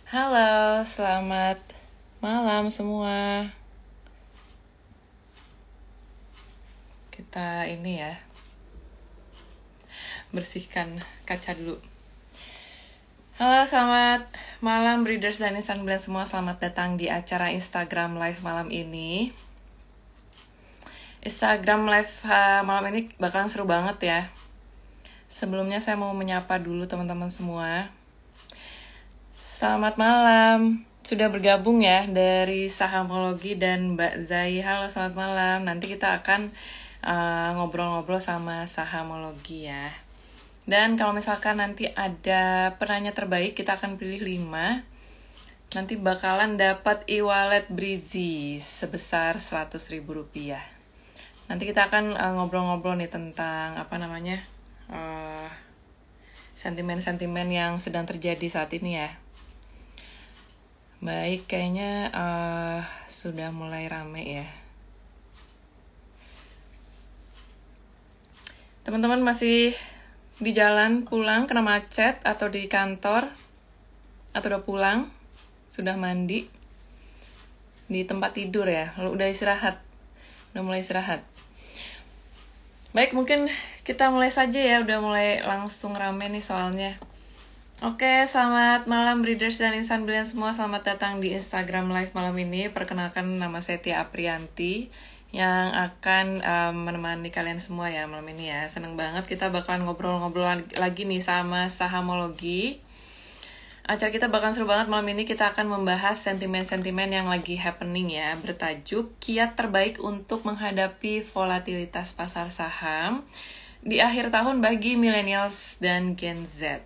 Halo, selamat malam semua. Kita ini ya, bersihkan kaca dulu. Halo, selamat malam Breeders dan insan belian semua. Selamat datang di acara Instagram Live malam ini. Instagram Live malam ini bakalan seru banget ya. Sebelumnya saya mau menyapa dulu teman-teman semua. Selamat malam. Sudah bergabung ya dari Sahamologi dan Mbak Zai. Halo, selamat malam. Nanti kita akan ngobrol-ngobrol sama Sahamologi ya. Dan kalau misalkan nanti ada penanya terbaik, kita akan pilih 5. Nanti bakalan dapat e-wallet Breezy sebesar Rp100.000. Nanti kita akan ngobrol-ngobrol nih tentang sentimen-sentimen yang sedang terjadi saat ini ya. Baik, kayaknya sudah mulai rame ya. Teman-teman masih di jalan pulang, kena macet, atau di kantor, atau udah pulang, sudah mandi, di tempat tidur ya, lalu udah istirahat, udah mulai istirahat. Baik, mungkin kita mulai saja ya, udah mulai langsung rame nih soalnya. Oke, selamat malam Breeders dan insan belian semua. Selamat datang di Instagram Live malam ini. Perkenalkan, nama saya Tia Aprianti yang akan menemani kalian semua ya malam ini ya. Seneng banget kita bakalan ngobrol-ngobrol lagi nih sama Sahamologi. Acara kita bakalan seru banget malam ini. Kita akan membahas sentimen-sentimen yang lagi happening ya, bertajuk kiat terbaik untuk menghadapi volatilitas pasar saham di akhir tahun bagi millennials dan Gen Z.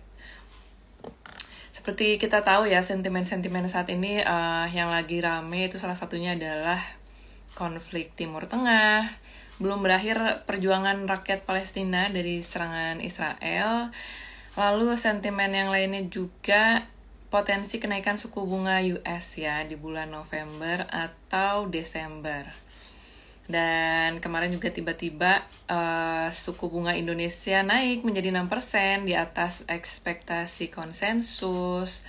Seperti kita tahu ya, sentimen-sentimen saat ini yang lagi rame itu salah satunya adalah konflik Timur Tengah, belum berakhir perjuangan rakyat Palestina dari serangan Israel, lalu sentimen yang lainnya juga potensi kenaikan suku bunga US ya di bulan November atau Desember. Dan kemarin juga tiba-tiba suku bunga Indonesia naik menjadi 6% di atas ekspektasi konsensus.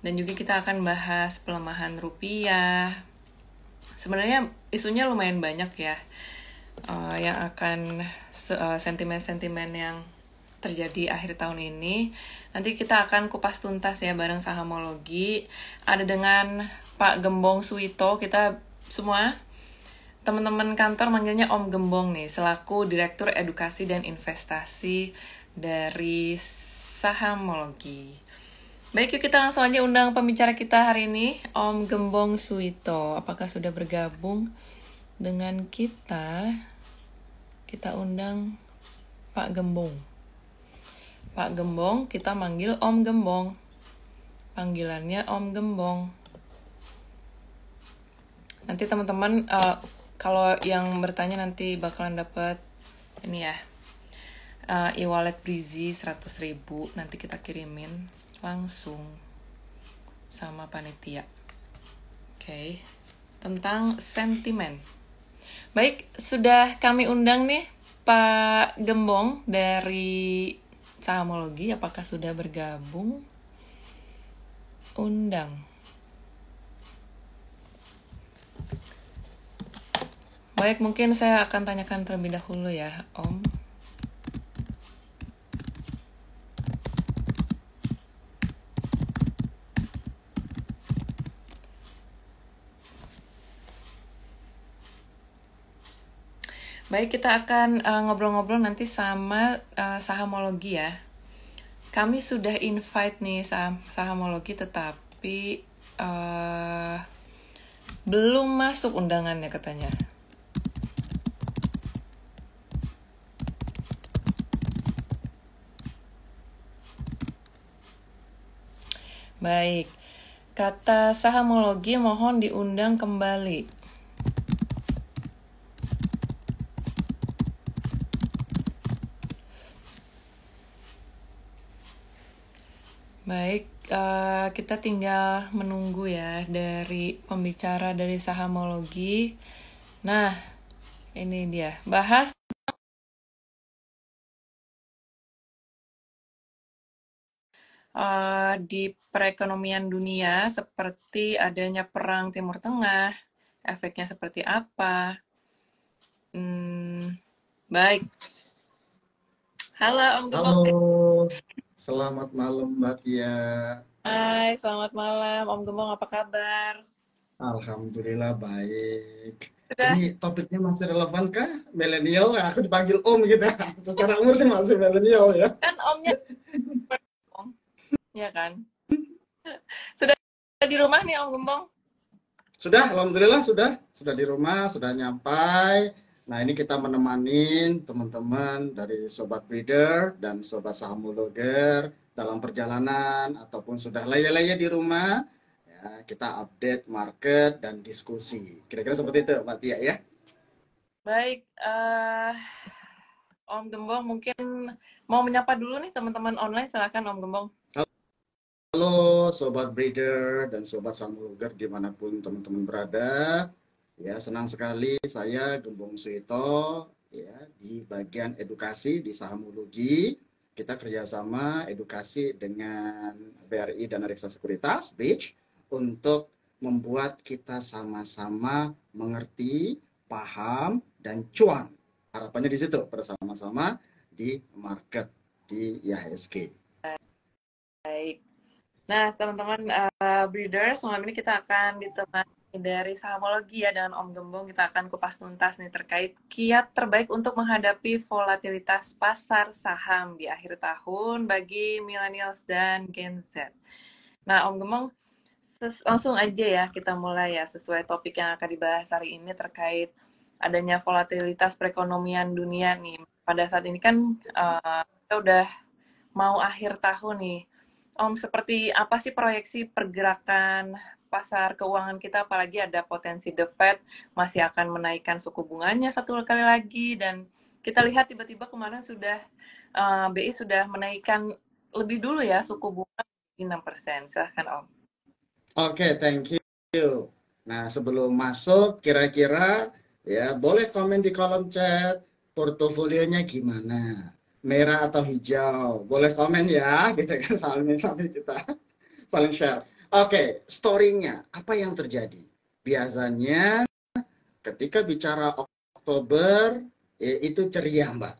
Dan juga kita akan bahas pelemahan rupiah. Sebenarnya isunya lumayan banyak ya, yang akan sentimen-sentimen yang terjadi akhir tahun ini. Nanti kita akan kupas tuntas ya bareng Sahamologi. Ada dengan Pak Gembong Suwito, kita semua teman-teman kantor manggilnya Om Gembong nih, selaku Direktur Edukasi dan Investasi dari Sahamologi. Baik, yuk kita langsung aja undang pembicara kita hari ini, Om Gembong Suwito. Apakah sudah bergabung dengan kita? Kita undang Pak Gembong. Pak Gembong, kita manggil Om Gembong. Panggilannya Om Gembong. Nanti teman-teman kalau yang bertanya nanti bakalan dapat ini ya, e-wallet Breezy 100.000 nanti kita kirimin langsung sama panitia. Oke. Tentang sentimen. Baik, sudah kami undang nih Pak Gembong dari Sahamologi. Apakah sudah bergabung? Undang. Baik, mungkin saya akan tanyakan terlebih dahulu ya, Om. Baik, kita akan ngobrol-ngobrol nanti sama Sahamologi ya. Kami sudah invite nih Sahamologi, tetapi belum masuk undangannya katanya. Baik, kata Sahamologi mohon diundang kembali. Baik, kita tinggal menunggu ya dari pembicara dari Sahamologi. Nah, ini dia, bahas di perekonomian dunia seperti adanya perang Timur Tengah, efeknya seperti apa. Hmm, baik. Halo Om Gembong. Halo, selamat malam Mbak Tia. Hai, selamat malam. Om Gembong apa kabar? Alhamdulillah baik. Sudah, Ini topiknya masih relevan kah? Milenial, ya, aku dipanggil Om gitu. Secara umur sih masih milenial ya. kan Omnya Om, ya kan? Sudah di rumah nih Om Gembong? Sudah, Alhamdulillah sudah di rumah, sudah nyampai. Nah ini kita menemani teman-teman dari Sobat Breeder dan Sobat Sahamologer dalam perjalanan ataupun sudah laya-laya di rumah. Ya, kita update market dan diskusi. Kira-kira seperti itu, Mbak Tia ya. Baik, Om Gembong mungkin mau menyapa dulu nih teman-teman online, silakan Om Gembong. Halo Sobat Breeder dan Sobat Samuluger dimanapun teman-teman berada. Ya, senang sekali saya Gembong Suito ya di bagian edukasi di Sahamologi. Kita kerjasama edukasi dengan BRI dan Reksa Sekuritas Bridge untuk membuat kita sama-sama mengerti, paham, dan cuan. Harapannya di situ bersama-sama di market di IHSG. Baik. Nah, teman-teman breeders, malam ini kita akan ditemani dari Sahamologi ya dengan Om Gembong. Kita akan kupas tuntas nih terkait kiat terbaik untuk menghadapi volatilitas pasar saham di akhir tahun bagi millennials dan Gen Z. Nah, Om Gembong, langsung aja ya kita mulai ya sesuai topik yang akan dibahas hari ini terkait adanya volatilitas perekonomian dunia nih. Pada saat ini kan kita udah mau akhir tahun nih. Om, seperti apa sih proyeksi pergerakan pasar keuangan kita, apalagi ada potensi The Fed masih akan menaikkan suku bunganya satu kali lagi, dan kita lihat tiba-tiba kemarin sudah BI sudah menaikkan lebih dulu ya suku bunga 6%. Silahkan Om. Oke, thank you. Nah, sebelum masuk, kira-kira ya boleh komen di kolom chat, portofolionya gimana? Merah atau hijau? Boleh komen ya, gitu kan, saling kita saling share. Oke, story-nya, apa yang terjadi? Biasanya ketika bicara Oktober, itu ceria, Mbak.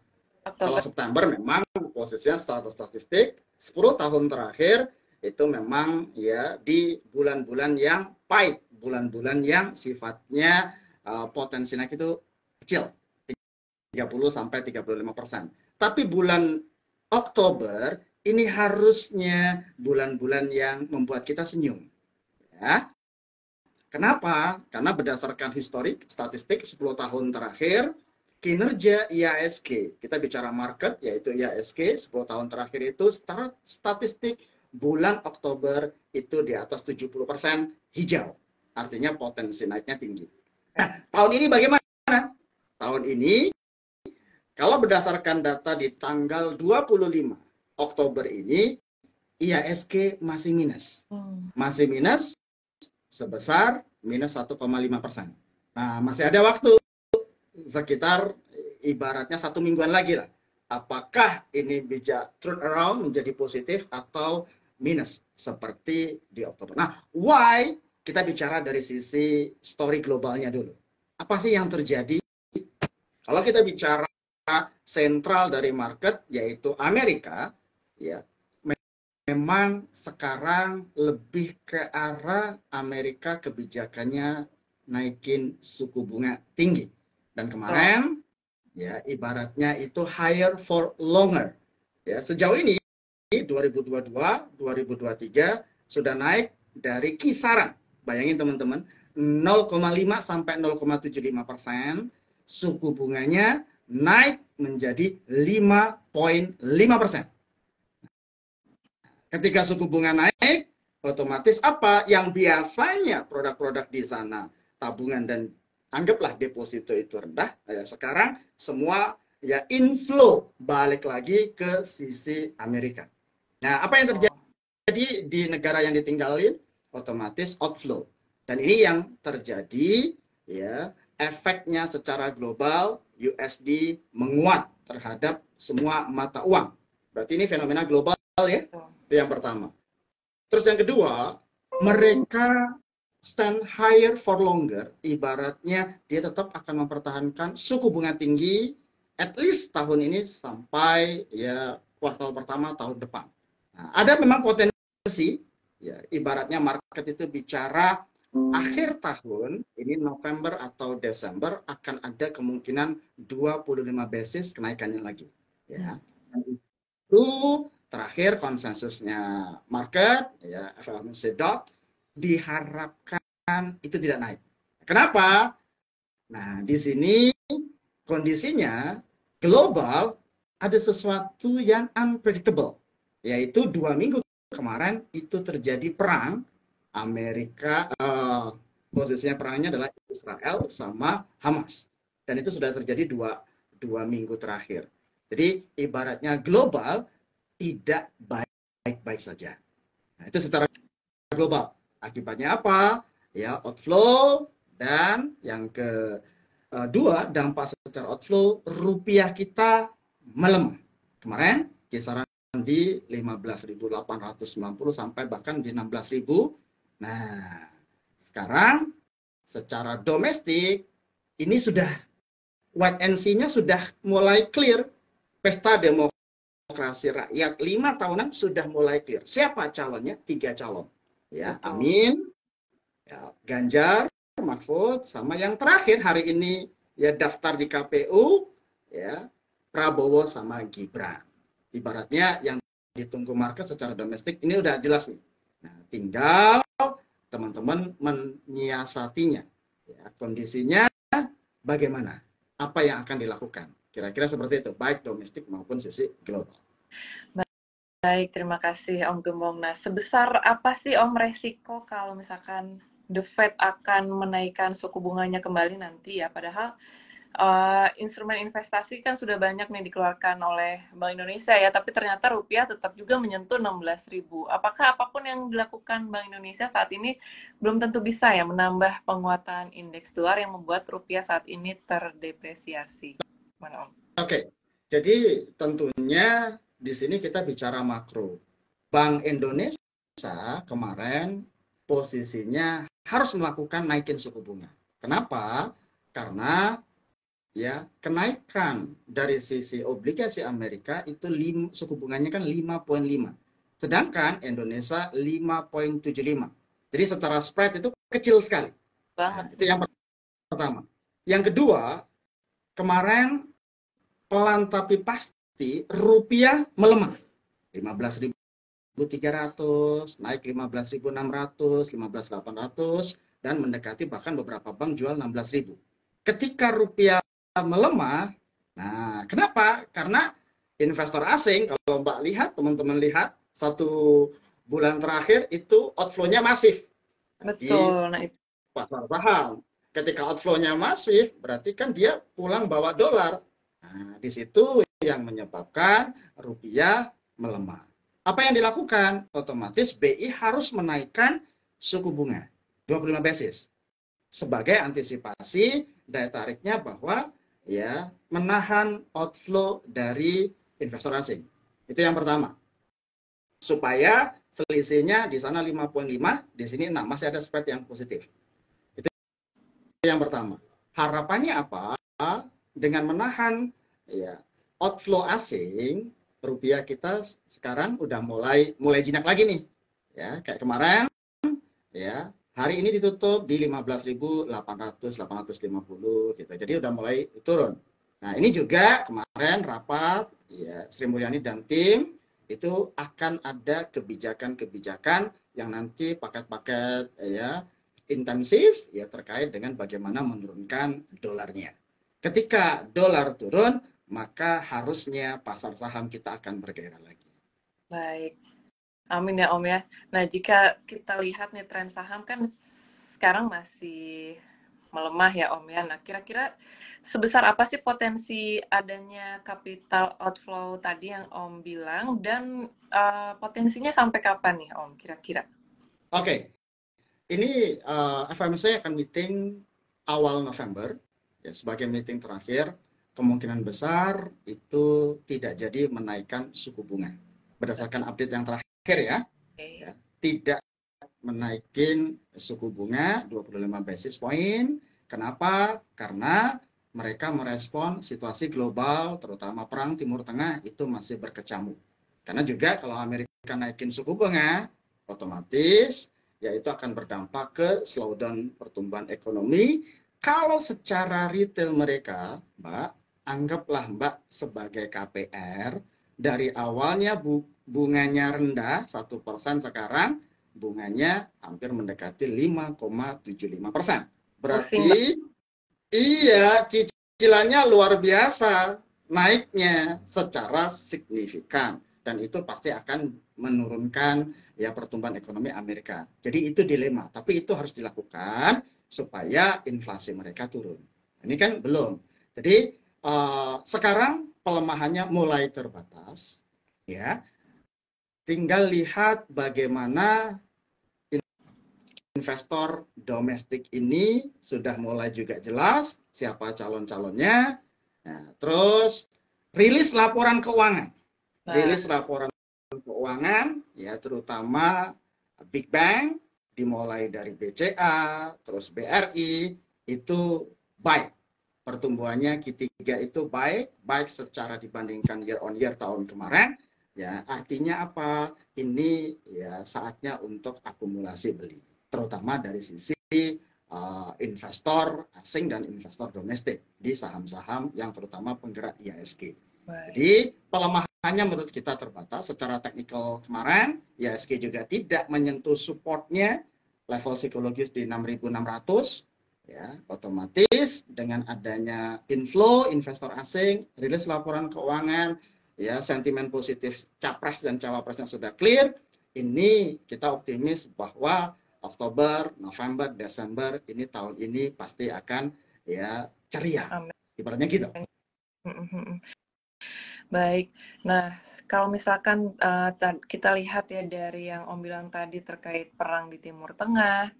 Kalau Oktober. September memang posisinya secara statistik 10 tahun terakhir itu memang ya di bulan-bulan yang pahit, bulan-bulan yang sifatnya potensi naik itu kecil, 30 sampai 35%. Tapi bulan Oktober ini harusnya bulan-bulan yang membuat kita senyum. Ya. Kenapa? Karena berdasarkan historik statistik 10 tahun terakhir kinerja IHSG, kita bicara market yaitu IHSG 10 tahun terakhir itu secara statistik bulan Oktober itu di atas 70% hijau. Artinya potensi naiknya tinggi. Nah, tahun ini bagaimana? Tahun ini kalau berdasarkan data di tanggal 25 Oktober ini IHSG masih minus. Masih minus sebesar minus 1,5%. Nah, masih ada waktu sekitar ibaratnya 1 mingguan lagi lah. Apakah ini bisa turn around menjadi positif atau minus seperti di Oktober. Nah, why? Kita bicara dari sisi story globalnya dulu. Apa sih yang terjadi? Kalau kita bicara sentral dari market yaitu Amerika, ya memang sekarang lebih ke arah Amerika kebijakannya naikin suku bunga tinggi. Dan kemarin ya ibaratnya itu higher for longer. Ya, sejauh ini 2022, 2023 sudah naik dari kisaran. Bayangin teman-teman, 0,5 sampai 0,75%, suku bunganya naik menjadi 5,5%. Ketika suku bunga naik, otomatis apa yang biasanya produk-produk di sana tabungan dan anggaplah deposito itu rendah, sekarang semua ya inflow balik lagi ke sisi Amerika. Nah, apa yang terjadi di negara yang ditinggalin? Otomatis outflow. Dan ini yang terjadi ya, efeknya secara global USD menguat terhadap semua mata uang. Berarti ini fenomena global ya. Itu yang pertama. Terus yang kedua, mereka stand higher for longer, ibaratnya dia tetap akan mempertahankan suku bunga tinggi at least tahun ini sampai ya kuartal pertama tahun depan. Nah, ada memang potensi, ya ibaratnya market itu bicara akhir tahun ini November atau Desember akan ada kemungkinan 25 basis kenaikannya lagi. Ya, itu terakhir konsensusnya market ya FOMC dot diharapkan itu tidak naik. Kenapa? Nah, di sini kondisinya global ada sesuatu yang unpredictable, yaitu 2 minggu kemarin itu terjadi perang Amerika, posisinya perangnya adalah Israel sama Hamas, dan itu sudah terjadi dua minggu terakhir. Jadi ibaratnya global tidak baik-baik saja. Nah, itu secara global. Akibatnya apa? Ya, outflow, dan yang kedua, dampak secara outflow, rupiah kita melemah. Kemarin kisaran di 15.890 sampai bahkan di 16.000. Nah, sekarang secara domestik ini sudah wait and see-nya sudah mulai clear. Pesta demokrasi rakyat 5 tahunan sudah mulai clear. Siapa calonnya? 3 calon. Ya, Amin, ya, Ganjar, Mahfud, sama yang terakhir hari ini ya daftar di KPU, ya Prabowo sama Gibran. Ibaratnya yang ditunggu market secara domestik ini udah jelas nih. Nah, tinggal teman-teman menyiasatinya. Ya, kondisinya bagaimana? Apa yang akan dilakukan? Kira-kira seperti itu, baik domestik maupun sisi global. Baik, terima kasih Om Gembong. Nah, sebesar apa sih Om resiko kalau misalkan The Fed akan menaikkan suku bunganya kembali nanti ya? Padahal instrumen investasi kan sudah banyak nih dikeluarkan oleh Bank Indonesia ya, tapi ternyata rupiah tetap juga menyentuh 16.000. Apakah apapun yang dilakukan Bank Indonesia saat ini belum tentu bisa ya menambah penguatan indeks dolar yang membuat rupiah saat ini terdepresiasi? Mana Om? Oke, jadi tentunya di sini kita bicara makro. Bank Indonesia kemarin posisinya harus melakukan naikin suku bunga. Kenapa? Karena ya kenaikan dari sisi obligasi Amerika itu suku bunganya kan 5,5. Sedangkan Indonesia 5,75. Jadi secara spread itu kecil sekali. Nah, itu yang pertama. Yang kedua, kemarin pelan tapi pasti rupiah melemah. 15.300, naik 15.600, 15.800, dan mendekati bahkan beberapa bank jual 16.000. Ketika rupiah melemah, nah kenapa? Karena investor asing, kalau Mbak lihat, teman-teman lihat, 1 bulan terakhir itu outflow-nya masif. Betul, nah itu. Pasar saham. Ketika outflow-nya masif, berarti kan dia pulang bawa dolar. Nah, di situ yang menyebabkan rupiah melemah. Apa yang dilakukan? Otomatis BI harus menaikkan suku bunga 25 basis sebagai antisipasi daya tariknya bahwa ya menahan outflow dari investor asing. Itu yang pertama. Supaya selisihnya di sana 5,5, di sini masih ada spread yang positif. Itu yang pertama. Harapannya apa? Dengan menahan ya outflow asing, rupiah kita sekarang udah mulai jinak lagi nih. Ya, kayak kemarin ya, hari ini ditutup di 15.800, 850 gitu. Jadi udah mulai turun. Nah, ini juga kemarin rapat ya Sri Mulyani dan tim itu akan ada kebijakan-kebijakan yang nanti paket-paket ya intensif ya terkait dengan bagaimana menurunkan dolarnya. Ketika dolar turun, maka harusnya pasar saham kita akan bergairah lagi. Baik. Amin ya Om ya. Nah, jika kita lihat nih tren saham kan sekarang masih melemah ya Om ya. Nah, kira-kira sebesar apa sih potensi adanya capital outflow tadi yang Om bilang, dan potensinya sampai kapan nih Om kira-kira? Oke. Ini FOMC akan meeting awal November ya, sebagai meeting terakhir. Kemungkinan besar itu tidak jadi menaikkan suku bunga berdasarkan update yang terakhir ya, Oke. ya, tidak menaikin suku bunga 25 basis point. Kenapa? Karena mereka merespon situasi global, terutama perang Timur Tengah itu masih berkecamuk. Karena juga kalau Amerika naikin suku bunga, otomatis ya itu akan berdampak ke slowdown pertumbuhan ekonomi. Kalau secara retail mereka, Mbak, anggaplah Mbak sebagai KPR, dari awalnya bunganya rendah 1%, sekarang bunganya hampir mendekati 5,75%. Pusing, Mbak. Berarti iya, cicilannya luar biasa naiknya secara signifikan, dan itu pasti akan menurunkan ya pertumbuhan ekonomi Amerika. Jadi itu dilema, tapi itu harus dilakukan supaya inflasi mereka turun. Ini kan belum. Jadi sekarang pelemahannya mulai terbatas, ya. Tinggal lihat bagaimana investor domestik ini sudah mulai juga jelas siapa calon-calonnya. Nah, terus rilis laporan keuangan. Rilis laporan keuangan ya, terutama Big Bank dimulai dari BCA, terus BRI itu baik. Pertumbuhannya Q3 itu baik secara dibandingkan year on year tahun kemarin. Ya, artinya apa? Ini ya saatnya untuk akumulasi beli, terutama dari sisi investor asing dan investor domestik di saham-saham yang terutama penggerak IHSG. Jadi pelemahannya menurut kita terbatas. Secara teknikal kemarin IHSG juga tidak menyentuh supportnya, level psikologis di 6.600. Ya, otomatis dengan adanya inflow investor asing, rilis laporan keuangan, ya sentimen positif capres dan cawapresnya sudah clear. Ini kita optimis bahwa Oktober, November, Desember ini tahun ini pasti akan ya ceria. Ibaratnya gitu. Baik. Nah, kalau misalkan kita lihat ya dari yang Om bilang tadi terkait perang di Timur Tengah.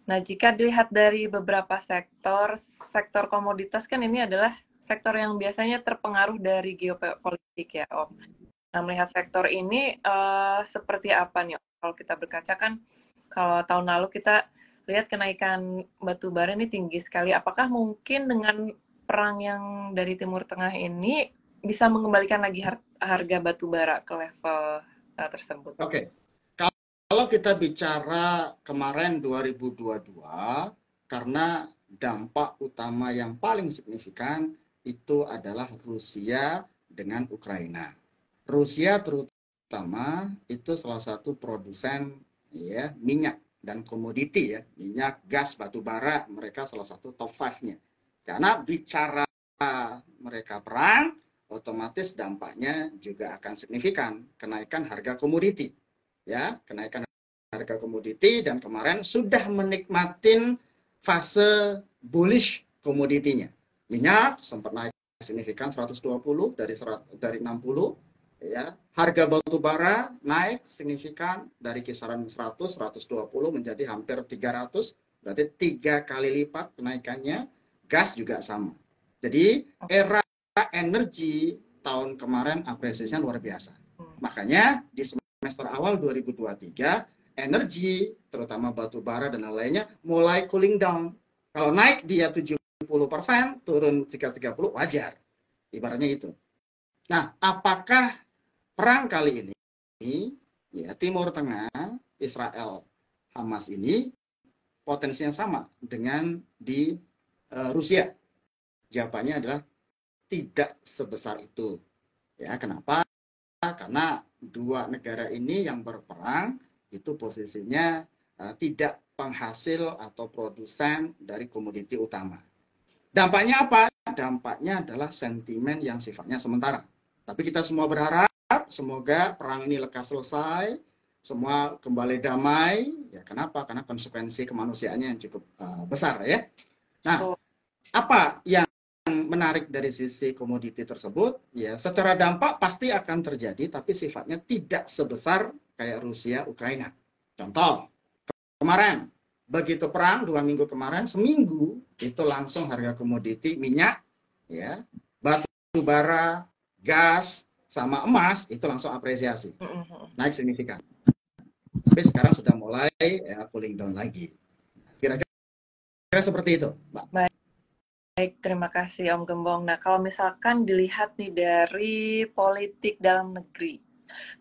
Nah, jika dilihat dari beberapa sektor komoditas kan ini adalah sektor yang biasanya terpengaruh dari geopolitik ya, Om. Nah, melihat sektor ini seperti apa nih, Om? Kalau kita berkaca kan, kalau tahun lalu kita lihat kenaikan batu bara ini tinggi sekali. Apakah mungkin dengan perang yang dari Timur Tengah ini bisa mengembalikan lagi harga batu bara ke level tersebut? Oke. Kalau kita bicara kemarin 2022, karena dampak utama yang paling signifikan itu adalah Rusia dengan Ukraina. Rusia terutama itu salah satu produsen ya minyak dan komoditi ya, minyak, gas, batu bara, mereka salah satu top 5-nya. Karena bicara mereka perang, otomatis dampaknya juga akan signifikan, kenaikan harga komoditi. Ya, kenaikan harga komoditi, dan kemarin sudah menikmatin fase bullish komoditinya. Minyak sempat naik signifikan 120 dari 60 ya. Harga batu bara naik signifikan dari kisaran 100 120 menjadi hampir 300, berarti 3 kali lipat kenaikannya. Gas juga sama. Jadi era energi tahun kemarin apresiasinya luar biasa. Makanya di semester awal 2023 energi terutama batu bara dan lainnya mulai cooling down. Kalau naik dia 70%, turun 30% wajar. Ibaratnya itu. Nah, apakah perang kali ini ya Timur Tengah, Israel, Hamas ini potensinya sama dengan di Rusia? Jawabannya adalah tidak sebesar itu. Ya, kenapa? Karena dua negara ini yang berperang itu posisinya tidak penghasil atau produsen dari komoditi utama. Dampaknya apa? Dampaknya adalah sentimen yang sifatnya sementara. Tapi kita semua berharap semoga perang ini lekas selesai, semua kembali damai. Ya, kenapa? Karena konsekuensi kemanusiaannya yang cukup besar ya. Nah, apa yang menarik dari sisi komoditi tersebut? Ya, secara dampak pasti akan terjadi, tapi sifatnya tidak sebesar kayak Rusia, Ukraina. Contoh, kemarin begitu perang 2 minggu kemarin, seminggu itu langsung harga komoditi minyak, ya, batu bara, gas, sama emas itu langsung apresiasi, naik signifikan. tapi sekarang sudah mulai cooling down lagi. Kira-kira seperti itu, Mbak. Baik, terima kasih Om Gembong. Nah, kalau misalkan dilihat nih dari politik dalam negeri,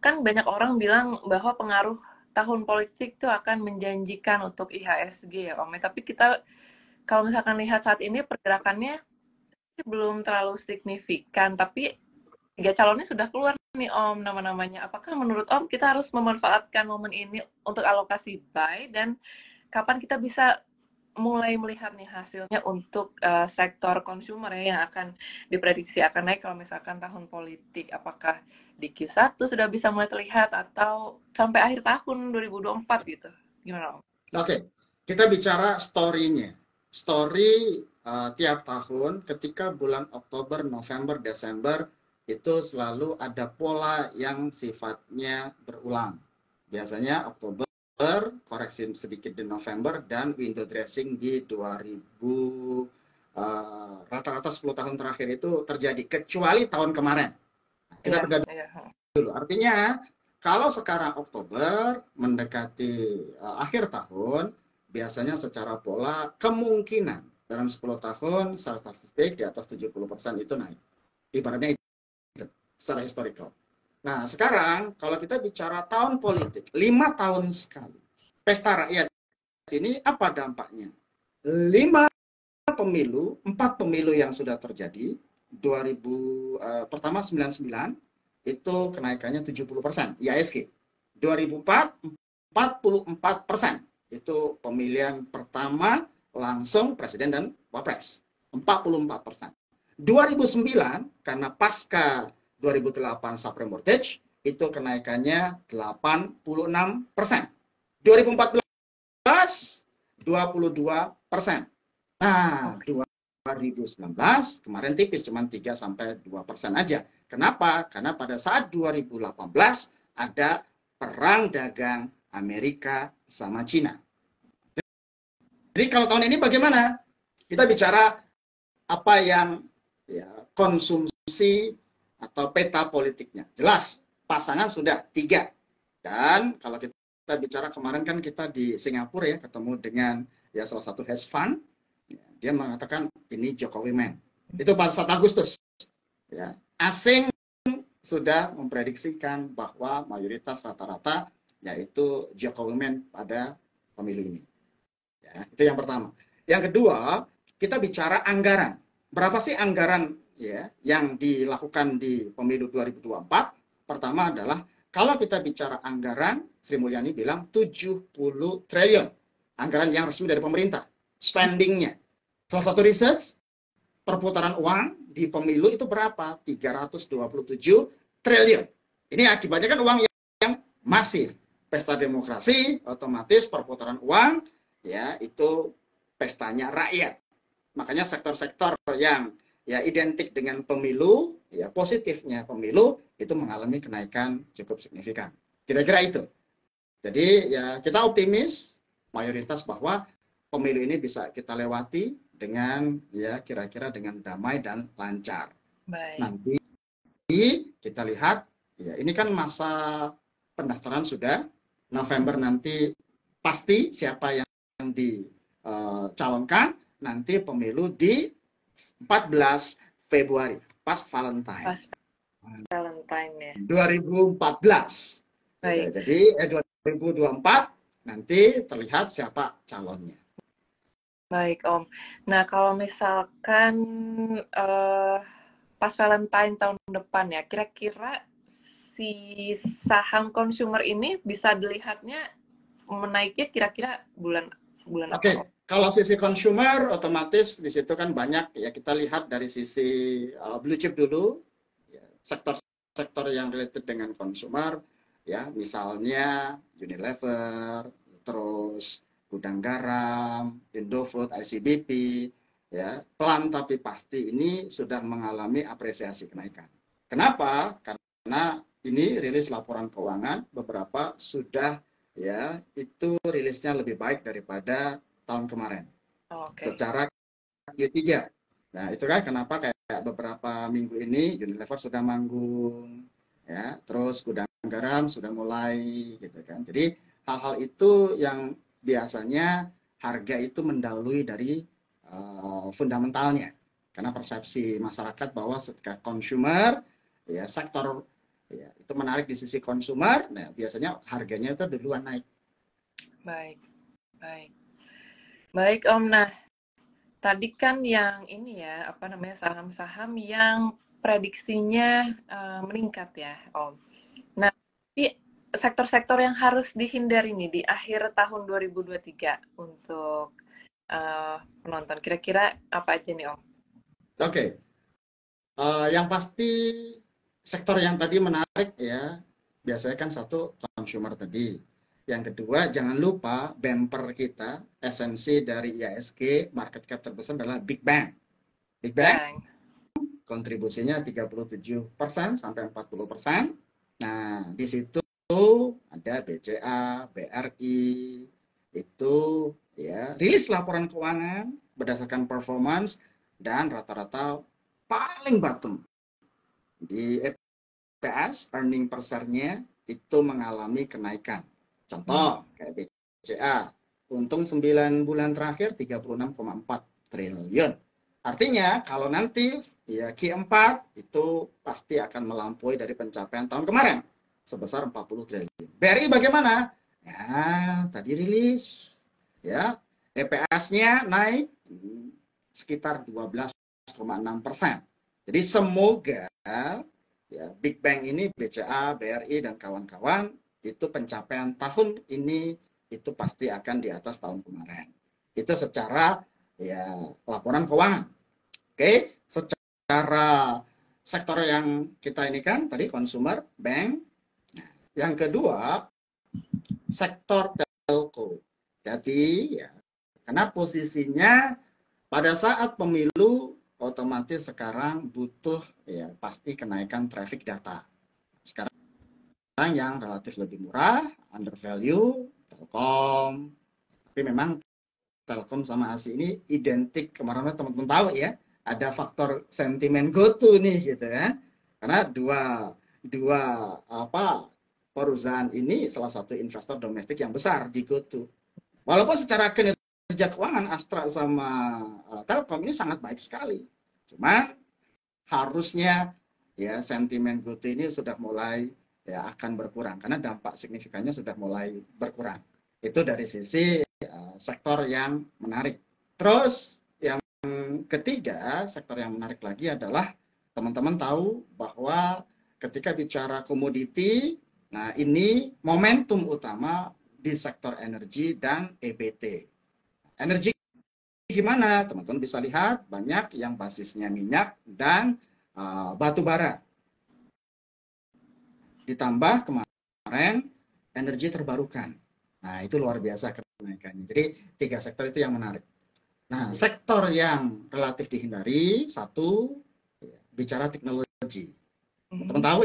kan banyak orang bilang bahwa pengaruh tahun politik itu akan menjanjikan untuk IHSG ya Om. Tapi kita kalau misalkan lihat saat ini pergerakannya belum terlalu signifikan, tapi 3 calonnya sudah keluar nih Om nama-namanya. Apakah menurut Om kita harus memanfaatkan momen ini untuk alokasi buy, dan kapan kita bisa mulai melihat nih hasilnya untuk sektor consumer ya yang akan diprediksi akan naik kalau misalkan tahun politik? Apakah di Q1 sudah bisa mulai terlihat atau sampai akhir tahun 2024 gitu? Gimana Om? Oke, kita bicara story-nya. Story tiap tahun ketika bulan Oktober, November, Desember itu selalu ada pola yang sifatnya berulang. Biasanya Oktober koreksi sedikit di November, dan window dressing di 2000 rata-rata 10 tahun terakhir itu terjadi, kecuali tahun kemarin. Kita beda dulu. Artinya kalau sekarang Oktober mendekati akhir tahun, biasanya secara pola kemungkinan dalam 10 tahun secara statistik di atas 70% itu naik. Ibaratnya itu secara historical. Nah, sekarang kalau kita bicara tahun politik, 5 tahun sekali. Pesta rakyat ini apa dampaknya? 5 pemilu, 4 pemilu yang sudah terjadi, pertama 99, itu kenaikannya 70%, IHSG. 2004, 44%. Itu pemilihan pertama langsung presiden dan wapres. 44%. 2009, karena pasca 2008 subprime mortgage, itu kenaikannya 86%. 2014, 22%. Nah, 2019 kemarin tipis, cuma 3-2% aja. Kenapa? Karena pada saat 2018 ada perang dagang Amerika sama Cina. Jadi kalau tahun ini bagaimana? Kita bicara apa yang konsumsi atau peta politiknya. Jelas, pasangan sudah 3. Dan kalau kita bicara kemarin kan kita di Singapura ya, ketemu dengan salah satu hedge fund. Dia mengatakan ini Jokowi man. Itu pada saat Agustus. Ya, asing sudah memprediksikan bahwa mayoritas rata-rata yaitu Jokowi man pada pemilu ini. Ya, itu yang pertama. Yang kedua, kita bicara anggaran. Berapa sih anggaran yang dilakukan di pemilu 2024? Pertama adalah kalau kita bicara anggaran, Sri Mulyani bilang 70 triliun. Anggaran yang resmi dari pemerintah. Spendingnya. Salah satu research, perputaran uang di pemilu itu berapa? 327 triliun. Ini akibatnya kan uang yang masif. Pesta demokrasi, otomatis perputaran uang, itu pestanya rakyat. Makanya sektor-sektor yang identik dengan pemilu, positifnya pemilu, itu mengalami kenaikan cukup signifikan. Kira-kira itu. Jadi kita optimis, mayoritas bahwa pemilu ini bisa kita lewati dengan kira-kira dengan damai dan lancar. Baik. Nanti kita lihat, ini kan masa pendaftaran sudah, November nanti pasti siapa yang dicalonkan, nanti pemilu di 14 Februari, pas Valentine. Pas Valentine ya. 2014. Baik. Jadi 2024 nanti terlihat siapa calonnya. Baik Om. Nah kalau misalkan pas Valentine tahun depan ya, kira-kira si saham consumer ini bisa dilihatnya menaiknya kira-kira bulan apa? Kalau sisi consumer otomatis di situ kan banyak kita lihat dari sisi blue chip dulu, sektor-sektor yang related dengan consumer, misalnya Unilever, terus Gudang Garam, Indofood, ICBP, pelan tapi pasti ini sudah mengalami apresiasi kenaikan. Kenapa? Karena ini rilis laporan keuangan beberapa sudah itu rilisnya lebih baik daripada tahun kemarin. Secara Q3. Nah, itu kan kenapa kayak beberapa minggu ini Unilever sudah manggung, terus Gudang Garam sudah mulai gitu kan. Jadi hal-hal itu yang biasanya harga itu mendahului dari fundamentalnya. Karena persepsi masyarakat bahwa ketika consumer, ya sektor ya, itu menarik di sisi consumer, nah biasanya harganya itu duluan naik. Baik, baik. Baik Om, nah tadi kan yang ini ya, apa namanya, saham-saham yang prediksinya meningkat ya Om. Nah, tapi sektor-sektor yang harus dihindari nih di akhir tahun 2023 untuk penonton, kira-kira apa aja nih Om? Oke, yang pasti sektor yang tadi menarik ya, biasanya kan satu consumer tadi. Yang kedua, jangan lupa bumper kita, esensi dari IHSG, market cap terbesar adalah Big Bang. Big Bang, kontribusinya 37% sampai 40%. Nah, di situ ada BCA, BRI, itu ya rilis laporan keuangan berdasarkan performance dan rata-rata paling bottom di EPS, earning per share-nya itu mengalami kenaikan. Contoh kayak BCA, untung 9 bulan terakhir 36,4 triliun. Artinya kalau nanti ya Q4 itu pasti akan melampaui dari pencapaian tahun kemarin sebesar 40 triliun. BRI bagaimana? Ya, tadi rilis ya, EPS-nya naik sekitar 12,6%. Jadi semoga ya Big Bang ini BCA, BRI dan kawan-kawan itu pencapaian tahun ini itu pasti akan di atas tahun kemarin. Itu secara ya laporan keuangan. Oke, secara sektor yang kita ini kan tadi consumer, bank. Nah, yang kedua sektor telco. Jadi ya karena posisinya pada saat pemilu otomatis sekarang butuh ya pasti kenaikan traffic data. Sekarang yang relatif lebih murah, under value, Telkom. Tapi memang Telkom sama ASI ini identik, kemarin teman-teman tahu ya, ada faktor sentimen GoTo nih gitu ya. Karena dua perusahaan ini salah satu investor domestik yang besar di GoTo. Walaupun secara kinerja keuangan Astra sama Telkom ini sangat baik sekali. Cuma harusnya ya sentimen GoTo ini sudah mulai ya akan berkurang karena dampak signifikannya sudah mulai berkurang. Itu dari sisi sektor yang menarik. Terus yang ketiga, sektor yang menarik lagi adalah teman-teman tahu bahwa ketika bicara komoditi, nah ini momentum utama di sektor energi dan EBT. Energi gimana? Teman-teman bisa lihat banyak yang basisnya minyak dan batu bara. Ditambah kemarin energi terbarukan. Nah, itu luar biasa kenaikannya. Jadi, tiga sektor itu yang menarik. Nah, sektor yang relatif dihindari, satu, bicara teknologi. Teman-teman tahu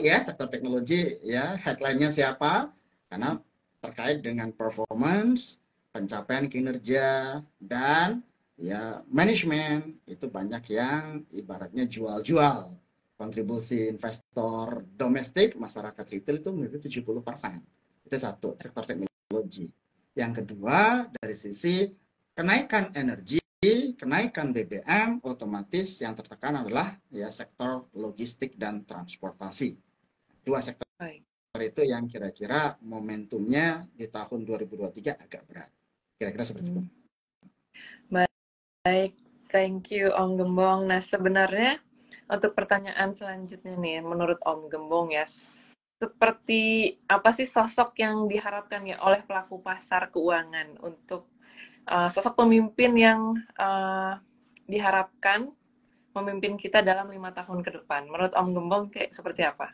ya, sektor teknologi, ya, headline-nya siapa? Karena terkait dengan performance, pencapaian kinerja, dan ya manajemen, itu banyak yang ibaratnya jual-jual. Kontribusi investor domestik, masyarakat retail itu menurut 70%. Itu satu, sektor teknologi. Yang kedua, dari sisi kenaikan energi, kenaikan BBM, otomatis yang tertekan adalah ya sektor logistik dan transportasi. Dua sektor itu yang kira-kira momentumnya di tahun 2023 agak berat. Kira-kira seperti itu. Baik, thank you Om Gembong. Nah, sebenarnya untuk pertanyaan selanjutnya nih, menurut Om Gembong ya, seperti apa sih sosok yang diharapkan ya oleh pelaku pasar keuangan untuk sosok pemimpin yang diharapkan memimpin kita dalam 5 tahun ke depan? Menurut Om Gembong kayak seperti apa?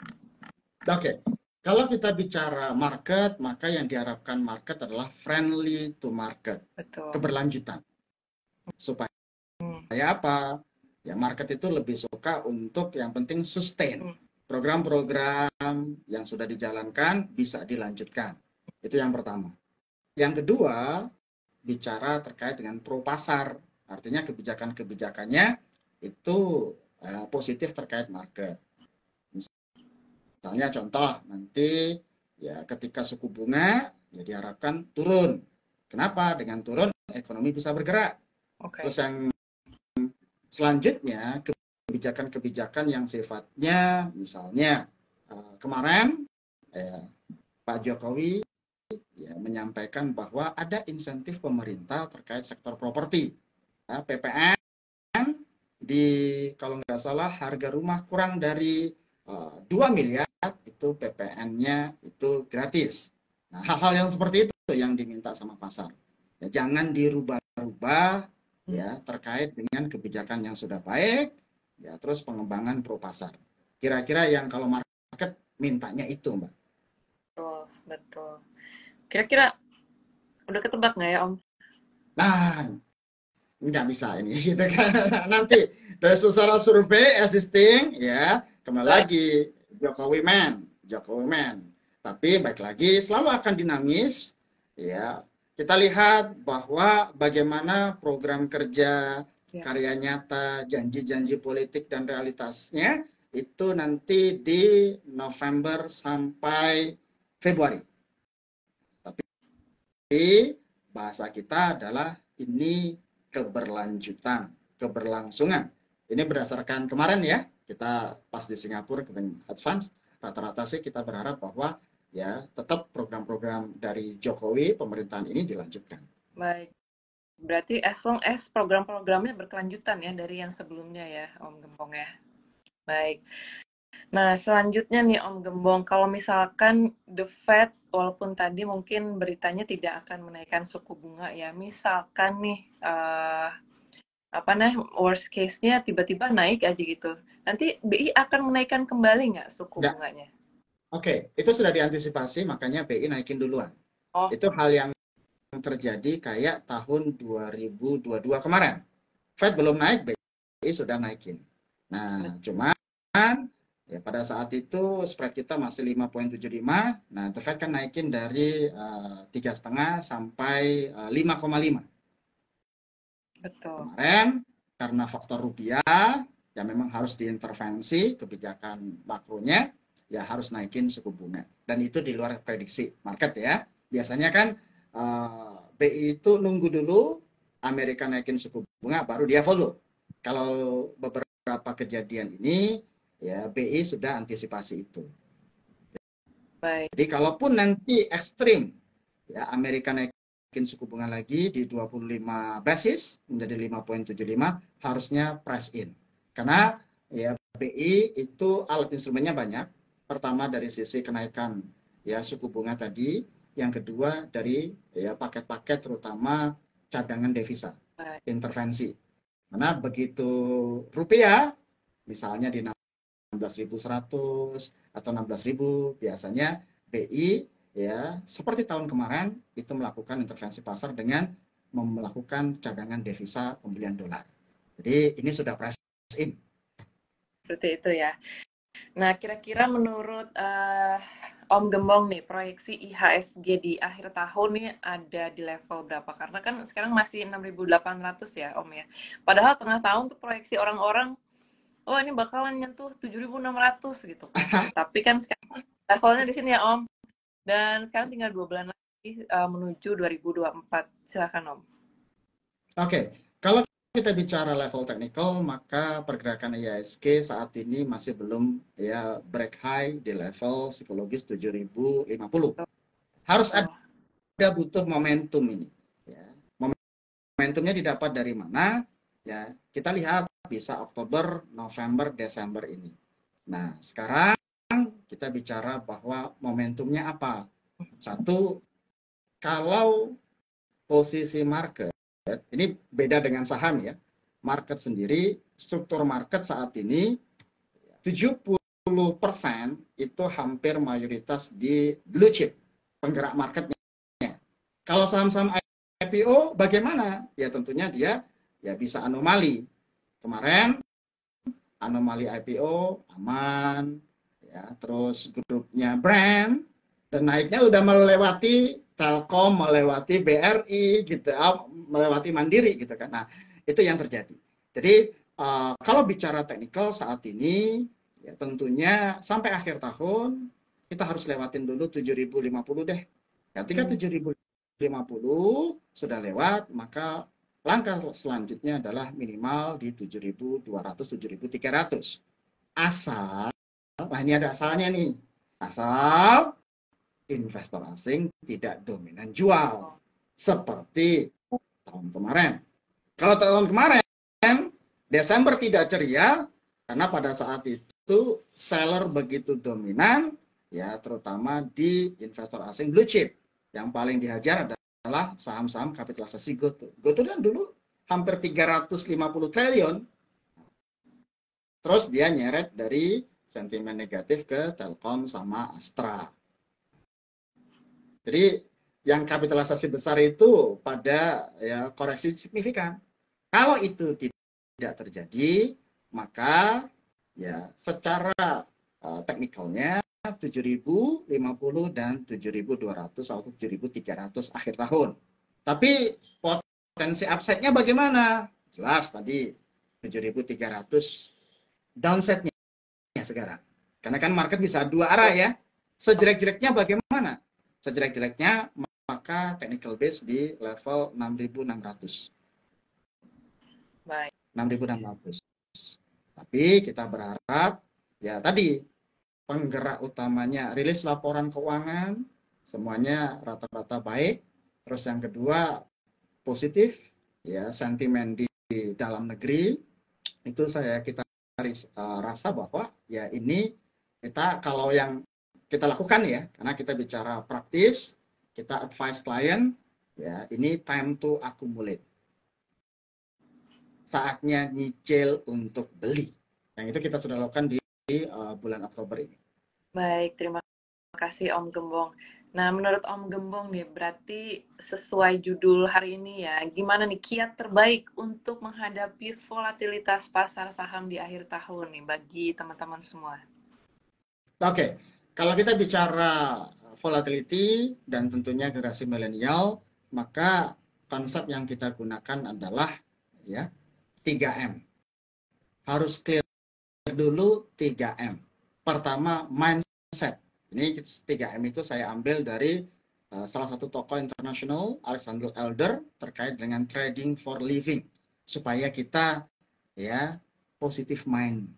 Oke, kalau kita bicara market, maka yang diharapkan market adalah friendly to market. Betul. Keberlanjutan. Supaya apa? Ya market itu lebih suka untuk yang penting sustain. Program-program yang sudah dijalankan bisa dilanjutkan. Itu yang pertama. Yang kedua, bicara terkait dengan pro pasar. Artinya kebijakan-kebijakannya itu positif terkait market. Misalnya contoh nanti ya ketika suku bunga ya diharapkan turun. Kenapa? Dengan turun ekonomi bisa bergerak. Terus yang selanjutnya kebijakan-kebijakan yang sifatnya misalnya kemarin Pak Jokowi ya, menyampaikan bahwa ada insentif pemerintah terkait sektor properti. Ya, PPN di kalau nggak salah harga rumah kurang dari 2 miliar itu PPN-nya itu gratis. Nah, hal-hal yang seperti itu yang diminta sama pasar. Ya, jangan dirubah-rubah ya terkait dengan kebijakan yang sudah baik, ya terus pengembangan pro pasar. Kira-kira yang kalau market mintanya itu, Mbak. Betul, betul. Kira-kira udah ketebak nggak ya, Om? Nah, nggak bisa ini gitu kan. Nanti dari secara survei existing ya kembali lagi Jokowi man. Tapi baik lagi selalu akan dinamis ya. Kita lihat bahwa bagaimana program kerja, karya nyata, janji-janji politik dan realitasnya itu nanti di November sampai Februari. Tapi bahasa kita adalah ini keberlanjutan, keberlangsungan. Ini berdasarkan kemarin ya, kita pas di Singapura ketemu advance, rata-rata sih kita berharap bahwa ya tetap program-program dari Jokowi pemerintahan ini dilanjutkan. Baik. Berarti as long as program-programnya berkelanjutan ya dari yang sebelumnya ya, Om Gembong ya. Baik. Nah, selanjutnya nih Om Gembong, kalau misalkan The Fed, walaupun tadi mungkin beritanya tidak akan menaikkan suku bunga ya, misalkan nih, worst case-nya tiba-tiba naik aja gitu, nanti BI akan menaikkan kembali nggak suku bunganya? Oke, itu sudah diantisipasi, makanya BI naikin duluan. Itu hal yang terjadi kayak tahun 2022 kemarin. Fed belum naik, BI sudah naikin. Nah, cuman ya pada saat itu spread kita masih 5,75. Nah, The Fed kan naikin dari 3,5 sampai 5,5. Betul. Kemarin karena faktor rupiah ya memang harus diintervensi kebijakan makronya, ya harus naikin suku bunga. Dan itu di luar prediksi market ya. Biasanya kan BI itu nunggu dulu Amerika naikin suku bunga baru dia follow. Kalau beberapa kejadian ini ya BI sudah antisipasi itu. Baik. Jadi kalaupun nanti ekstrim ya Amerika naikin suku bunga lagi di 25 basis menjadi 5,75 harusnya price in. Karena ya BI itu alat instrumennya banyak. Pertama dari sisi kenaikan ya suku bunga tadi, yang kedua dari ya paket-paket terutama cadangan devisa, intervensi. Karena begitu rupiah misalnya di 16.100 atau 16.000 biasanya BI ya seperti tahun kemarin itu melakukan intervensi pasar dengan melakukan cadangan devisa pembelian dolar. Jadi ini sudah price in. Seperti itu ya. Nah, kira-kira menurut Om Gembong nih, proyeksi IHSG di akhir tahun nih ada di level berapa? Karena kan sekarang masih 6.800 ya, Om ya. Padahal tengah tahun tuh proyeksi orang-orang, oh ini bakalan nyentuh 7.600 gitu. Tapi kan sekarang levelnya di sini ya, Om. Dan sekarang tinggal 2 bulan lagi menuju 2024. Silakan, Om. Oke, kalau kita bicara level technical, maka pergerakan IHSG saat ini masih belum ya break high di level psikologis 7.050. Harus ada butuh momentum ini. Ya. Momentumnya didapat dari mana? Ya, kita lihat bisa Oktober, November, Desember ini. Nah, sekarang kita bicara bahwa momentumnya apa? Satu, kalau posisi market ini beda dengan saham ya. Market sendiri, struktur market saat ini 70% itu hampir mayoritas di blue chip, penggerak marketnya. Kalau saham-saham IPO bagaimana? Ya tentunya dia ya bisa anomali. Kemarin anomali IPO aman, ya terus grupnya brand dan naiknya udah melewati Telkom, melewati BRI gitu, melewati Mandiri gitu kan. Nah, itu yang terjadi. Jadi kalau bicara teknikal saat ini ya tentunya sampai akhir tahun kita harus lewatin dulu 7.050 deh. Ketika 7.050 sudah lewat, maka langkah selanjutnya adalah minimal di 7.200, 7.300. Asal, nah ini ada asalnya nih, asal investor asing tidak dominan jual seperti tahun kemarin. Kalau tahun kemarin Desember tidak ceria karena pada saat itu seller begitu dominan, ya terutama di investor asing blue chip. Yang paling dihajar adalah saham-saham kapitalisasi GoTo. GoTo kan dulu hampir 350 triliun. Terus dia nyeret dari sentimen negatif ke Telkom sama Astra. Jadi yang kapitalisasi besar itu pada ya koreksi signifikan. Kalau itu tidak terjadi, maka ya secara teknikalnya 7.050 dan 7.200 atau 7.300 akhir tahun. Tapi potensi upside-nya bagaimana? Jelas tadi 7.300 downside-nya sekarang. Karena kan market bisa dua arah ya. Sejelek-jeleknya bagaimana? Sejelek-jeleknya maka technical base di level 6.600. Baik. 6.600. Tapi kita berharap ya tadi penggerak utamanya rilis laporan keuangan semuanya rata-rata baik. Terus yang kedua positif ya sentimen di dalam negeri itu kita rasa bahwa ya ini kita kalau yang kita lakukan ya karena kita bicara praktis kita advise klien ya ini time to accumulate. Saatnya nyicil untuk beli. Yang itu kita sudah lakukan di bulan Oktober ini. Baik, terima kasih Om Gembong. Nah, menurut Om Gembong nih, berarti sesuai judul hari ini ya, gimana nih kiat terbaik untuk menghadapi volatilitas pasar saham di akhir tahun nih bagi teman-teman semua? Oke, kalau kita bicara volatility dan tentunya generasi milenial, maka konsep yang kita gunakan adalah ya 3M. Harus clear dulu 3M. Pertama, mindset. Ini 3M itu saya ambil dari salah satu tokoh internasional, Alexander Elder, terkait dengan trading for living. Supaya kita ya positive mind.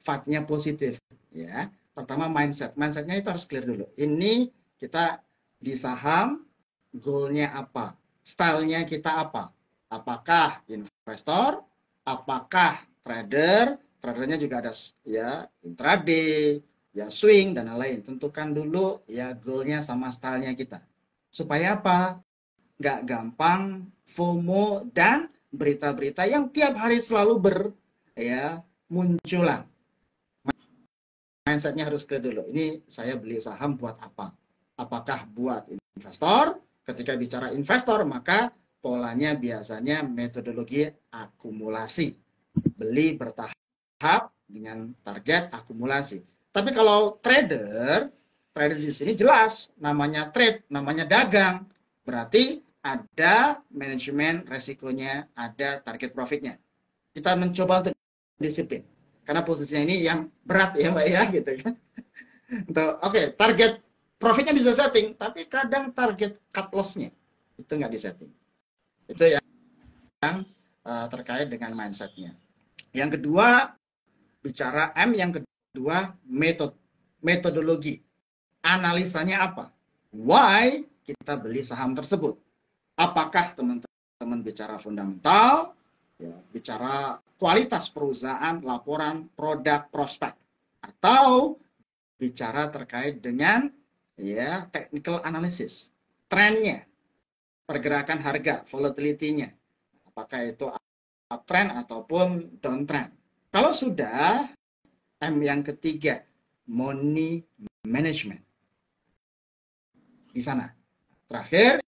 Fact-nya positif. Ya. Pertama, mindset. Mindset-nya itu harus clear dulu. Ini kita di saham, goal-nya apa? Style-nya kita apa? Apakah investor? Apakah trader? Tradernya juga ada ya intraday, ya swing dan lain-lain. Tentukan dulu ya goalnya sama stylenya kita. Supaya apa? Nggak gampang FOMO dan berita-berita yang tiap hari selalu munculan. Mindsetnya harus clear dulu. Ini saya beli saham buat apa? Apakah buat investor? Ketika bicara investor, maka polanya biasanya metodologi akumulasi. Beli bertahap dengan target akumulasi. Tapi kalau trader di sini jelas namanya trade, namanya dagang. Berarti ada manajemen resikonya, ada target profitnya. Kita mencoba untuk disiplin. Karena posisinya ini yang berat ya Mbak ya gitu kan. Oke, target profitnya bisa setting, tapi kadang target cut loss-nya itu nggak disetting. Itu yang terkait dengan mindset-nya. Yang kedua, bicara M, yang kedua metodologi. Analisanya apa? Why kita beli saham tersebut? Apakah teman-teman bicara fundamental, ya, bicara kualitas perusahaan, laporan, produk, prospek, atau bicara terkait dengan ya technical analysis, trennya, pergerakan harga, volatility-nya, apakah itu uptrend ataupun downtrend. Kalau sudah, M yang ketiga, money management. Di sana. Terakhir,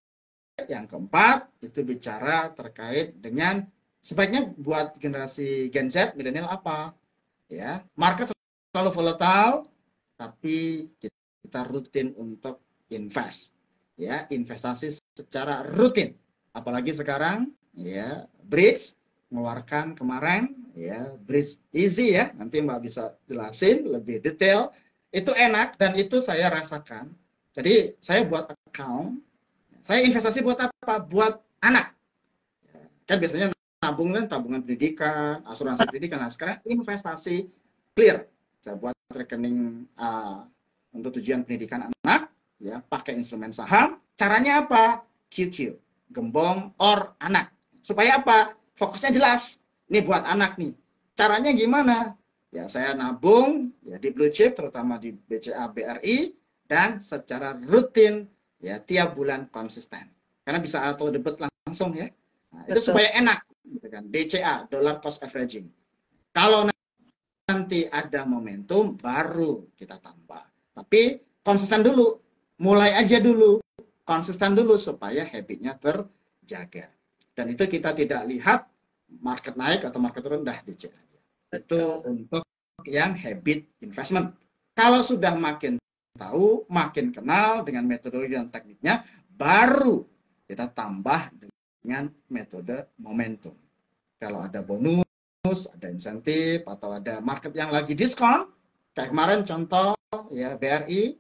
yang keempat, itu bicara terkait dengan sebaiknya buat generasi Gen Z, milenial apa? Ya, market selalu volatile, tapi kita rutin untuk invest. Ya, investasi secara rutin. Apalagi sekarang, ya, bridge mengeluarkan kemarin, ya, bridge easy ya. Nanti Mbak bisa jelasin lebih detail. Itu enak dan itu saya rasakan. Jadi saya buat account, saya investasi buat apa? Buat anak. Kan biasanya nabung kan tabungan pendidikan, asuransi pendidikan. Nah, sekarang investasi clear. Saya buat rekening untuk tujuan pendidikan anak, ya, pakai instrumen saham. Caranya apa? QQ, gembong or anak. Supaya apa? Fokusnya jelas. Ini buat anak nih. Caranya gimana? Ya, saya nabung ya di blue chip, terutama di BCA, BRI, dan secara rutin ya tiap bulan konsisten. Karena bisa auto debit langsung ya. Nah, itu supaya enak, gitu kan. DCA, dollar cost averaging. Kalau nanti ada momentum, baru kita tambah. Tapi konsisten dulu, mulai aja dulu, konsisten dulu supaya habitnya terjaga. Dan itu kita tidak lihat market naik atau market rendah DCA. Itu untuk yang habit investment. Kalau sudah makin tahu, makin kenal dengan metodologi dan tekniknya, baru kita tambah dengan metode momentum. Kalau ada bonus, ada insentif, atau ada market yang lagi diskon, kayak kemarin contoh ya BRI,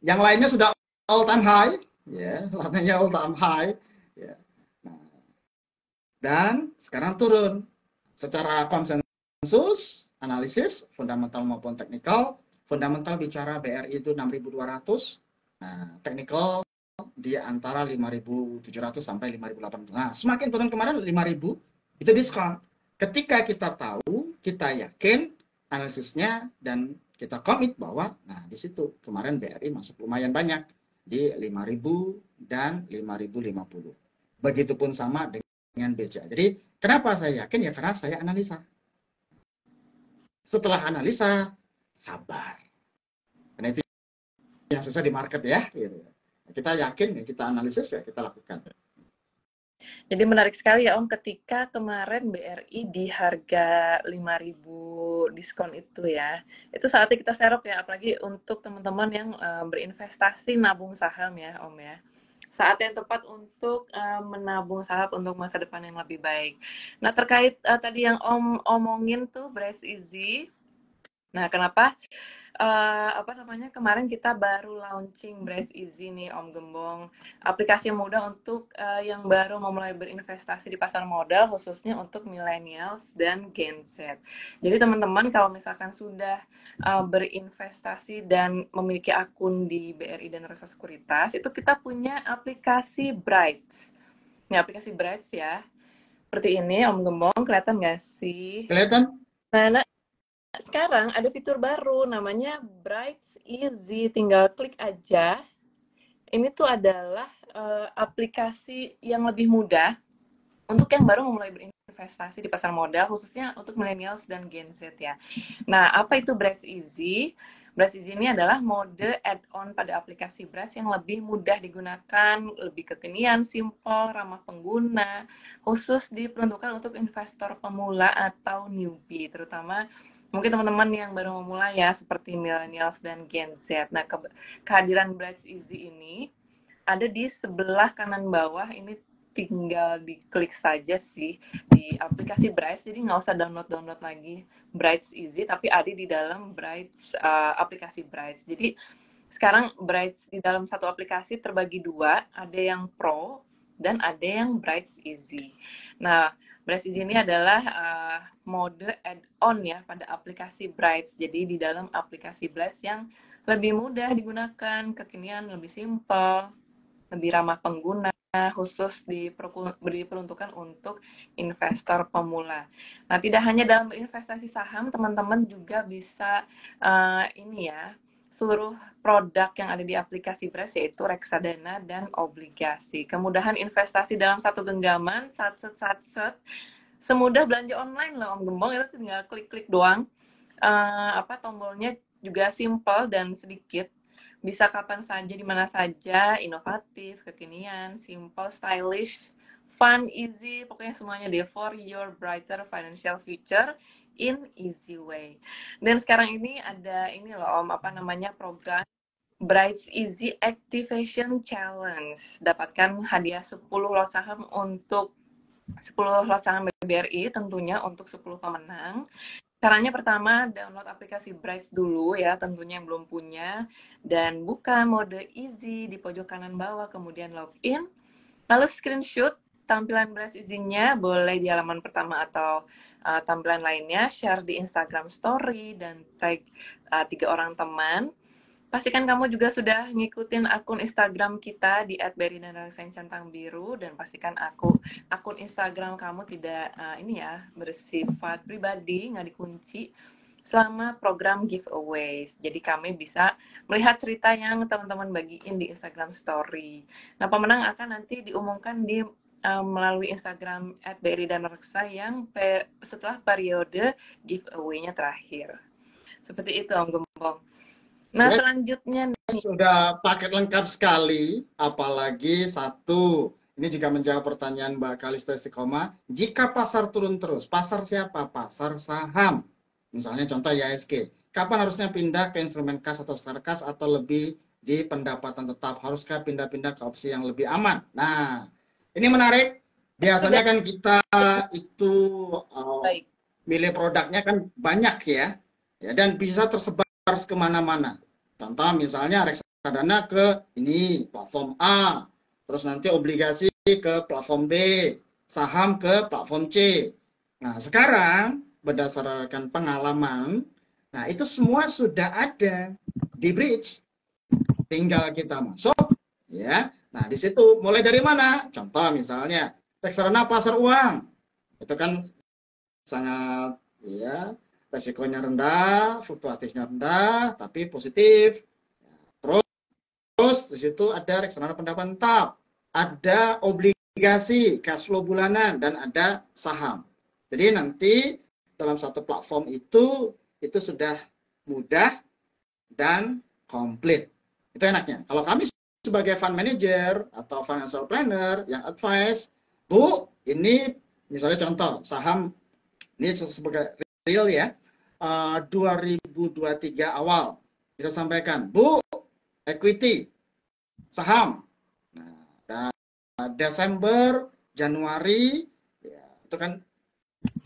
yang lainnya sudah all time high, ya, lainnya all time high, ya. Nah, dan sekarang turun secara konsensus, analisis, fundamental maupun teknikal. Fundamental bicara BRI itu 6.200, nah, teknikal di antara 5.700 sampai 5.800. Nah, semakin turun kemarin 5.000, itu diskon. Ketika kita tahu, kita yakin analisisnya, dan kita komit bahwa, nah, di situ kemarin BRI masuk lumayan banyak, di 5.000 dan 5.050. Begitupun sama dengan BCA. Jadi, kenapa saya yakin? Ya karena saya analisa. Setelah analisa, sabar. Karena itu yang susah di market ya. Gitu. Kita yakin, ya kita analisis, ya kita lakukan. Jadi menarik sekali ya Om, ketika kemarin BRI di harga 5.000 diskon itu ya, itu saatnya kita serok ya, apalagi untuk teman-teman yang berinvestasi nabung saham ya Om ya. Saat yang tepat untuk menabung saham untuk masa depan yang lebih baik. Nah terkait tadi yang Om omongin tuh Brace Easy, nah kenapa kemarin kita baru launching Brace Easy nih Om Gembong, aplikasi mudah untuk yang baru memulai berinvestasi di pasar modal, khususnya untuk millennials dan Gen Z. Jadi teman-teman kalau misalkan sudah berinvestasi dan memiliki akun di BRI dan Reksa Sekuritas, itu kita punya aplikasi Brights. Ini aplikasi Brights ya, seperti ini Om Gembong, kelihatan nggak sih? Kelihatan? Nah, sekarang ada fitur baru namanya Brights Easy, tinggal klik aja. Ini tuh adalah aplikasi yang lebih mudah untuk yang baru memulai berinvestasi di pasar modal, khususnya untuk millennials dan Gen Z ya. Nah, apa itu Brights Easy? Brights Easy ini adalah mode add-on pada aplikasi Brights yang lebih mudah digunakan, lebih kekinian, simple, ramah pengguna, khusus diperuntukkan untuk investor pemula atau newbie, terutama mungkin teman-teman yang baru memulai ya, seperti millennials dan Gen Z. Nah, kehadiran Brights Easy ini ada di sebelah kanan bawah, ini tinggal diklik saja sih di aplikasi Brights, jadi nggak usah download lagi Brights Easy, tapi ada di dalam Brights, aplikasi Brights. Jadi sekarang Brights di dalam satu aplikasi terbagi dua, ada yang Pro dan ada yang Brights Easy. Nah, Brights Easy ini adalah mode add-on ya pada aplikasi Brights. Jadi di dalam aplikasi Brights yang lebih mudah digunakan, kekinian, lebih simple, lebih ramah pengguna, khusus diperuntukkan untuk investor pemula. Nah, tidak hanya dalam berinvestasi saham, teman-teman juga bisa seluruh produk yang ada di aplikasi Brights, yaitu reksadana dan obligasi. Kemudahan investasi dalam satu genggaman, satset, semudah belanja online loh Om Gembong, itu tinggal klik-klik doang. Tombolnya juga simple dan sedikit. Bisa kapan saja, di mana saja, inovatif, kekinian, simple, stylish, fun, easy, pokoknya semuanya deh, for your brighter financial future in easy way. Dan sekarang ini ada ini loh Om, program Brights Easy Activation Challenge. Dapatkan hadiah 10 lot saham untuk 10 lot saham BRI, tentunya untuk 10 pemenang. Caranya pertama, download aplikasi Bright dulu ya, tentunya yang belum punya. Dan buka mode easy di pojok kanan bawah, kemudian login. Lalu screenshot tampilan Bright Easy-nya, boleh di halaman pertama atau tampilan lainnya, share di Instagram Story, dan tag 3 orang teman. Pastikan kamu juga sudah ngikutin akun Instagram kita di @berry_centang_biru, dan pastikan akun Instagram kamu tidak ini ya, bersifat pribadi, nggak dikunci selama program giveaways. Jadi kami bisa melihat cerita yang teman-teman bagiin di Instagram Story. Nah, pemenang akan nanti diumumkan di melalui Instagram @berry_dan_reksa yang setelah periode giveaway-nya terakhir. Seperti itu, Om Gembong. Nah, Ya, selanjutnya sudah paket lengkap sekali, apalagi satu. Ini juga menjawab pertanyaan Mbak Kalista Istiqomah. Jika pasar turun terus, pasar siapa? Pasar saham. Misalnya contoh IHSG. Kapan harusnya pindah ke instrumen kas atau star kas atau lebih di pendapatan tetap? Haruskah pindah-pindah ke opsi yang lebih aman? Nah, ini menarik. Biasanya sudah kan kita itu baik. milih produknya kan banyak ya, dan bisa tersebar kemana-mana. Contoh misalnya reksadana ke ini platform A, terus nanti obligasi ke platform B, saham ke platform C. Nah, sekarang berdasarkan pengalaman, nah itu semua sudah ada di Bridge. Tinggal kita masuk, ya. Nah, di situ mulai dari mana? Contoh misalnya reksadana pasar uang. Itu kan sangat ya resikonya rendah, fluktuatifnya rendah, tapi positif. Terus di situ ada reksadana pendapatan tetap, ada obligasi, cash flow bulanan, dan ada saham. Jadi nanti dalam satu platform itu sudah mudah dan komplit. Itu enaknya. Kalau kami sebagai fund manager atau financial planner yang advice, Bu, ini misalnya contoh saham ini sebagai real ya, 2023 awal kita sampaikan, Bu, equity, saham. Nah, Desember, Januari, ya, itu kan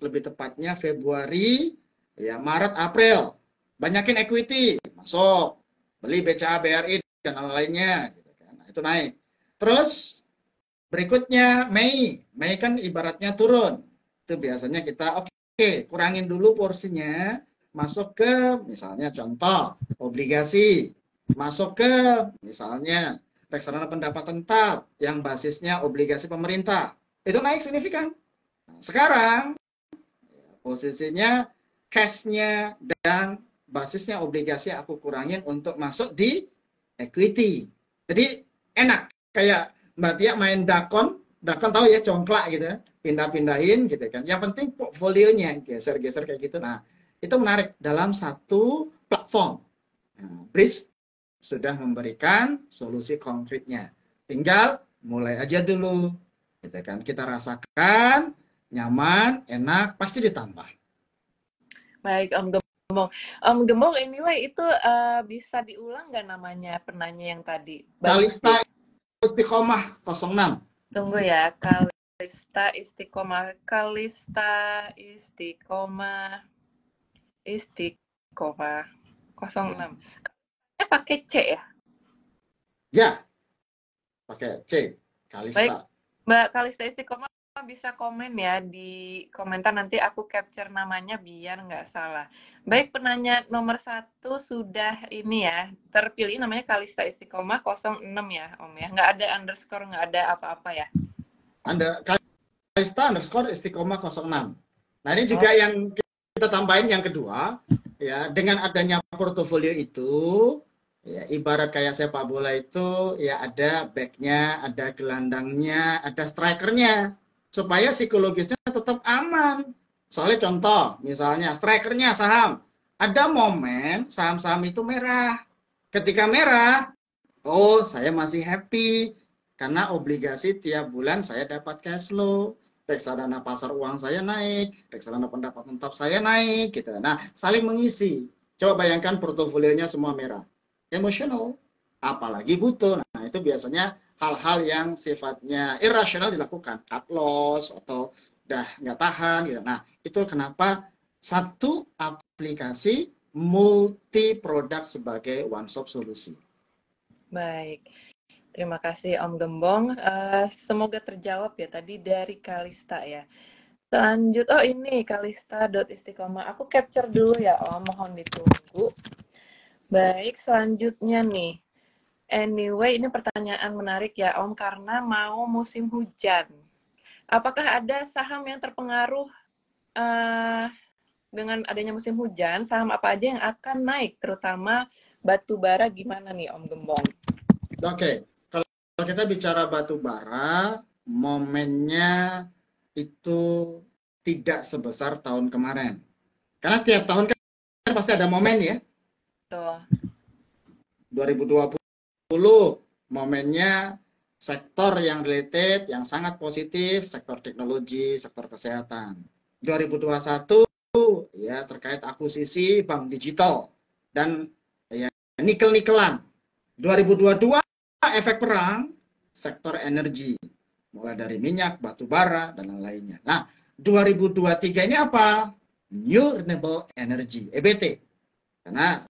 lebih tepatnya Februari, ya Maret, April, banyakin equity, masuk, beli BCA, BRI dan lain-lainnya, gitu kan. Nah, itu naik. Terus berikutnya Mei kan ibaratnya turun. Itu biasanya kita oke, kurangin dulu porsinya, masuk ke misalnya contoh obligasi, masuk ke misalnya reksadana pendapatan tetap yang basisnya obligasi pemerintah. Itu naik signifikan. Nah, sekarang posisinya cash-nya dan basisnya obligasi aku kurangin untuk masuk di equity. Jadi enak, kayak Mbak Tia main dakon tahu ya, congklak gitu ya, pindah-pindahin gitu kan. Yang penting portfolionya geser-geser kayak gitu. Nah, itu menarik dalam satu platform. Nah, Bridge sudah memberikan solusi konkretnya. Tinggal mulai aja dulu, gitu kan. Kita rasakan nyaman, enak, pasti ditambah. Baik, Om Gembong. Om Gembong, anyway, itu bisa diulang nggak namanya penanya yang tadi? Bagus Kalista deh. Istiqomah 06. Tunggu ya, Kalista Istiqomah. Kalista Istiqomah. Istiqomah 06. Pakai C ya? Ya, pakai C, Baik, Kalista. Mbak Kalista Istiqomah bisa komen ya di komentar, nanti aku capture namanya biar nggak salah. Baik, penanya nomor 1 sudah ini ya, terpilih namanya Kalista Istiqomah 06 ya Om ya, nggak ada underscore, nggak ada apa-apa ya. Kalista underscore Istiqomah 06. Nah, ini Oh, juga yang kita tambahin yang kedua, ya, dengan adanya portofolio itu, ya, ibarat kayak sepak bola itu, ya ada backnya, ada gelandangnya, ada strikernya, supaya psikologisnya tetap aman. Soalnya contoh, misalnya strikernya saham, ada momen saham-saham itu merah. Ketika merah, oh saya masih happy, karena obligasi tiap bulan saya dapat cash flow, reksadana pasar uang saya naik, reksadana pendapatan tetap saya naik, gitu. Nah, saling mengisi. Coba bayangkan portofolionya semua merah. Emosional, apalagi butuh. Nah, itu biasanya hal-hal yang sifatnya irasional dilakukan, cut loss atau udah nggak tahan, gitu. Nah, itu kenapa satu aplikasi multi produk sebagai one stop solusi. Baik, terima kasih Om Gembong. Semoga terjawab ya tadi dari Kalista ya. Oh ini kalista.istiqomah. Aku capture dulu ya Om, mohon ditunggu. Baik, selanjutnya nih. Anyway, ini pertanyaan menarik ya Om, karena mau musim hujan. Apakah ada saham yang terpengaruh dengan adanya musim hujan? Saham apa aja yang akan naik, terutama batu bara gimana nih Om Gembong? Oke, kalau kita bicara batu bara, momennya itu tidak sebesar tahun kemarin. Karena tiap tahun kan pasti ada momen ya. Betul. 2020 momennya sektor yang related, yang sangat positif, sektor teknologi, sektor kesehatan. 2021 ya terkait akuisisi bank digital dan ya nikel-nikelan. 2022 efek perang, sektor energi, mulai dari minyak, batu bara, dan lain-lainnya. Nah, 2023 ini apa? New Renewable Energy, EBT. Karena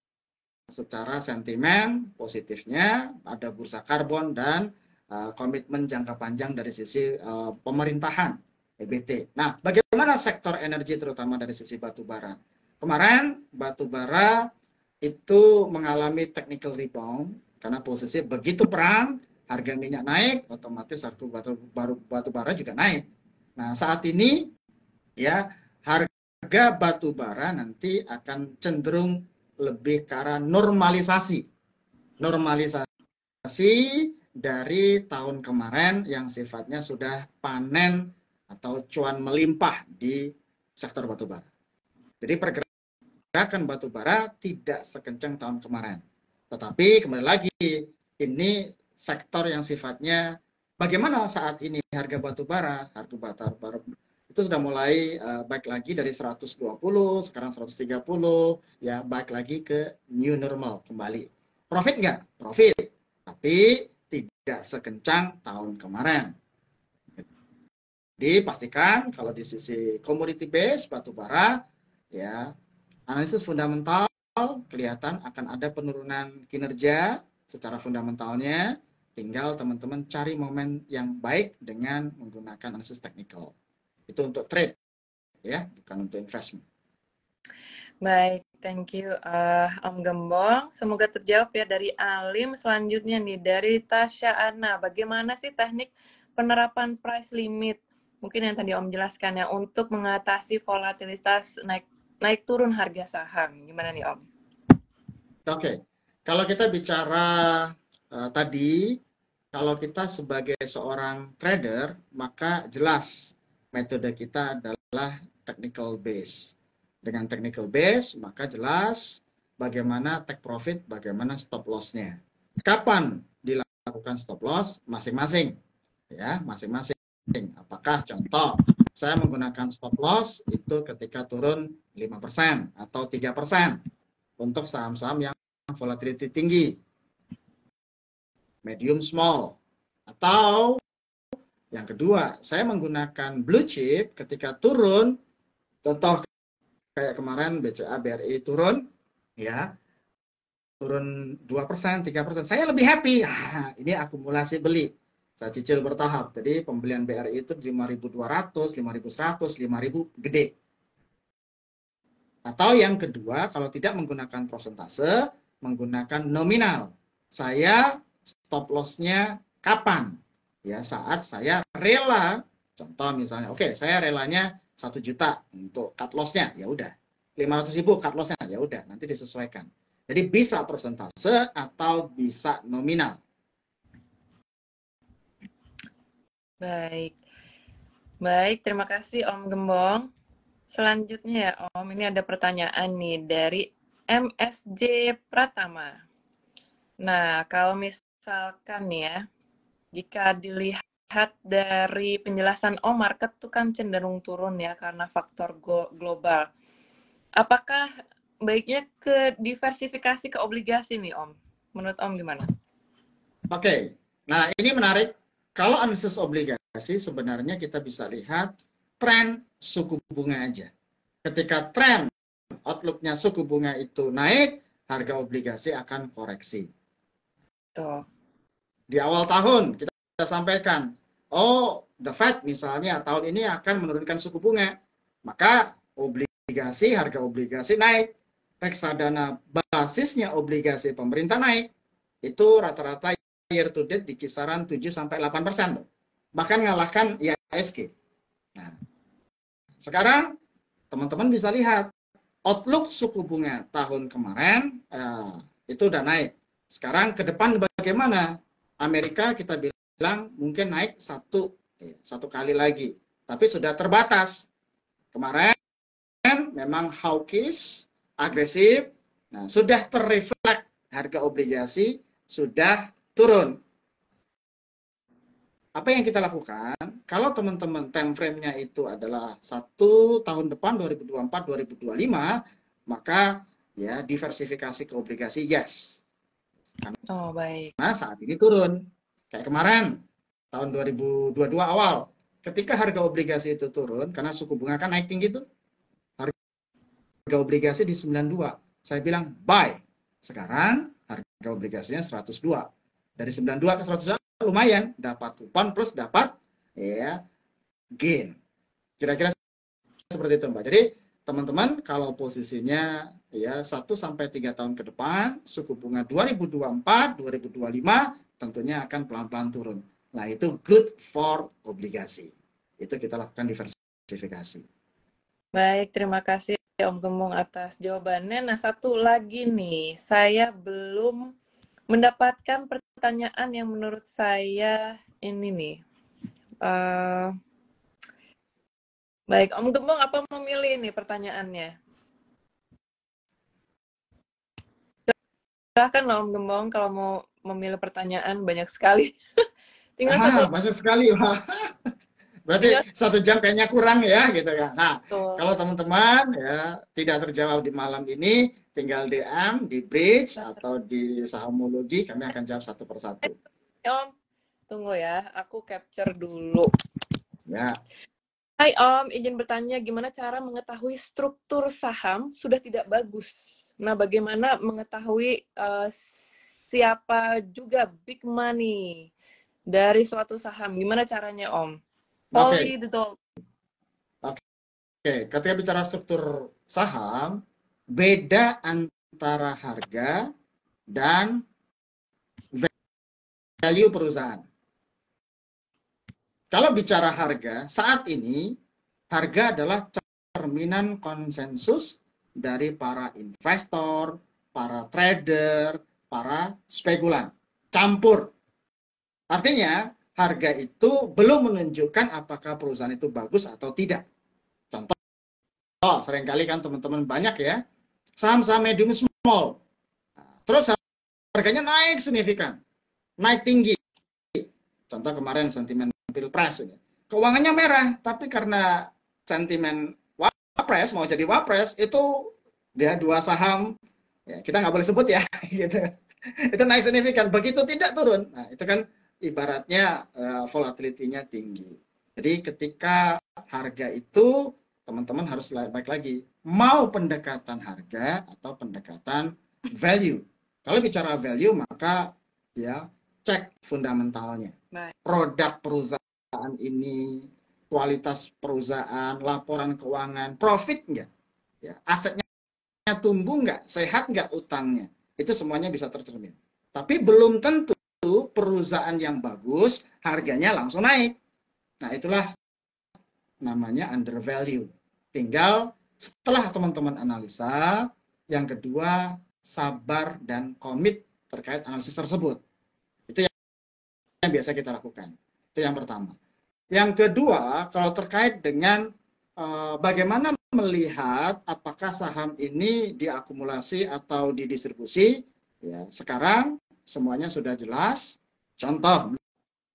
secara sentimen positifnya ada bursa karbon dan komitmen jangka panjang dari sisi pemerintahan, EBT. Nah, bagaimana sektor energi terutama dari sisi batu bara? Kemarin batu bara itu mengalami technical rebound karena posisi begitu perang, harga minyak naik, otomatis harga batu bara juga naik. Nah, saat ini ya harga batu bara nanti akan cenderung lebih ke arah normalisasi. Normalisasi dari tahun kemarin yang sifatnya sudah panen atau cuan melimpah di sektor batu bara. Jadi pergerakan batu bara tidak sekencang tahun kemarin. Tetapi kembali lagi, ini sektor yang sifatnya bagaimana saat ini harga batu bara itu sudah mulai baik lagi dari 120, sekarang 130, ya baik lagi ke new normal kembali. Profit nggak? Profit, tapi tidak sekencang tahun kemarin. Jadi pastikan kalau di sisi commodity base batu bara, ya analisis fundamental kelihatan akan ada penurunan kinerja secara fundamentalnya, tinggal teman-teman cari momen yang baik dengan menggunakan analisis teknikal. Itu untuk trade, ya, bukan untuk investment. Baik, thank you Om Gembong. Semoga terjawab ya dari Alim. Selanjutnya nih dari Tasya Ana. Bagaimana sih teknik penerapan price limit? Mungkin yang tadi Om jelaskan ya untuk mengatasi volatilitas naik turun harga saham. Gimana nih Om? Oke, kalau kita bicara tadi, kalau kita sebagai seorang trader, maka jelas metode kita adalah technical base. Dengan technical base, maka jelas bagaimana take profit, bagaimana stop loss-nya. Kapan dilakukan stop loss? Masing-masing. Ya, masing-masing. Apakah contoh, saya menggunakan stop loss itu ketika turun 5% atau 3% untuk saham-saham yang volatility tinggi, medium small, atau yang kedua, saya menggunakan blue chip ketika turun, contoh kayak kemarin BCA BRI turun, ya, turun 2%, 3%, saya lebih happy. Ini akumulasi beli. Saya cicil bertahap. Jadi pembelian BRI itu 5.200, 5.100, 5.000 gede. Atau yang kedua, kalau tidak menggunakan prosentase, menggunakan nominal. Saya stop loss-nya kapan? Ya, saat saya rela, contoh misalnya, oke, saya relanya 1 juta untuk cut loss-nya, ya udah. 500.000 cut loss-nya, ya udah, nanti disesuaikan. Jadi bisa persentase atau bisa nominal. Baik. Baik, terima kasih Om Gembong. Selanjutnya ya Om, ini ada pertanyaan nih dari MSJ Pratama. Nah, kalau misalkan nih ya, jika dilihat dari penjelasan Om, market tuh kan cenderung turun ya karena faktor global. Apakah baiknya ke diversifikasi ke obligasi nih Om? Menurut Om gimana? Oke, nah ini menarik. Kalau analisis obligasi sebenarnya kita bisa lihat tren suku bunga aja. ketika tren outlook-nya suku bunga itu naik, harga obligasi akan koreksi. Tuh. Di awal tahun kita sampaikan, oh the Fed misalnya tahun ini akan menurunkan suku bunga, maka harga obligasi naik, reksadana basisnya obligasi pemerintah naik, itu rata-rata year to date di kisaran 7-8%, bahkan ngalahkan IHSG. Nah, sekarang teman-teman bisa lihat outlook suku bunga tahun kemarin itu udah naik. Sekarang ke depan bagaimana? Amerika kita bilang mungkin naik satu kali lagi, tapi sudah terbatas. Kemarin memang hawkish, agresif, nah sudah terreflek harga obligasi sudah turun. Apa yang kita lakukan? Kalau teman-teman time frame-nya itu adalah 1 tahun depan 2024-2025, maka ya diversifikasi ke obligasi yes. Oh, baik. Nah, saat ini turun. Kayak kemarin, tahun 2022 awal. Ketika harga obligasi itu turun, karena suku bunga kan naik tinggi tuh. Harga obligasi di 92. Saya bilang buy. Sekarang harga obligasinya 102. Dari 92 ke 102 lumayan. Dapat kupon plus dapat ya gain. Kira-kira seperti itu, Mbak. Jadi, teman-teman kalau posisinya ya 1-3 tahun ke depan suku bunga 2024-2025 tentunya akan pelan-pelan turun. Nah, itu good for obligasi. Itu kita lakukan diversifikasi. Baik, terima kasih Om Gembong atas jawabannya. Nah, satu lagi nih, saya belum mendapatkan pertanyaan yang menurut saya ini nih. Baik, Om Gembong apa memilih nih pertanyaannya? Silahkan Om Gembong kalau mau memilih pertanyaan, banyak sekali. Tinggal banyak sekali, Pak. Berarti 1 jam kayaknya kurang ya, gitu kan. Nah, kalau teman-teman ya tidak terjawab di malam ini, tinggal DM di Bridge atau di Sahamologi, kami akan jawab satu persatu. Om, tunggu ya, aku capture dulu. Ya. Hai Om, izin bertanya gimana cara mengetahui struktur saham sudah tidak bagus? Nah, bagaimana mengetahui siapa juga big money dari suatu saham? Gimana caranya Om? Oke, ketika bicara struktur saham, beda antara harga dan value perusahaan. Kalau bicara harga, saat ini harga adalah cerminan konsensus dari para investor, para trader, para spekulan. Campur. Artinya, harga itu belum menunjukkan apakah perusahaan itu bagus atau tidak. Contoh, seringkali kan teman-teman banyak ya, saham-saham medium small. Terus harganya naik signifikan, naik tinggi. Contoh kemarin sentimen Pilpres ini. Keuangannya merah, tapi karena sentimen Wapres, mau jadi Wapres, itu dia 2 saham, ya, kita nggak boleh sebut ya, gitu. Itu naik signifikan, begitu tidak turun. Nah, itu kan ibaratnya volatility-nya tinggi. Jadi ketika harga itu, teman-teman harus baik lagi, mau pendekatan harga atau pendekatan value. Kalau bicara value, maka ya cek fundamentalnya. Produk perusahaan ini, kualitas perusahaan, laporan keuangan, profit nggak? Ya, asetnya tumbuh nggak? Sehat nggak utangnya? Itu semuanya bisa tercermin. Tapi belum tentu perusahaan yang bagus, harganya langsung naik. Nah, itulah namanya undervalue. Tinggal setelah teman-teman analisa, yang kedua, sabar dan komit terkait analisis tersebut. Itu yang biasa kita lakukan. Itu yang pertama. Yang kedua, kalau terkait dengan bagaimana melihat apakah saham ini diakumulasi atau didistribusi, ya, sekarang semuanya sudah jelas. Contoh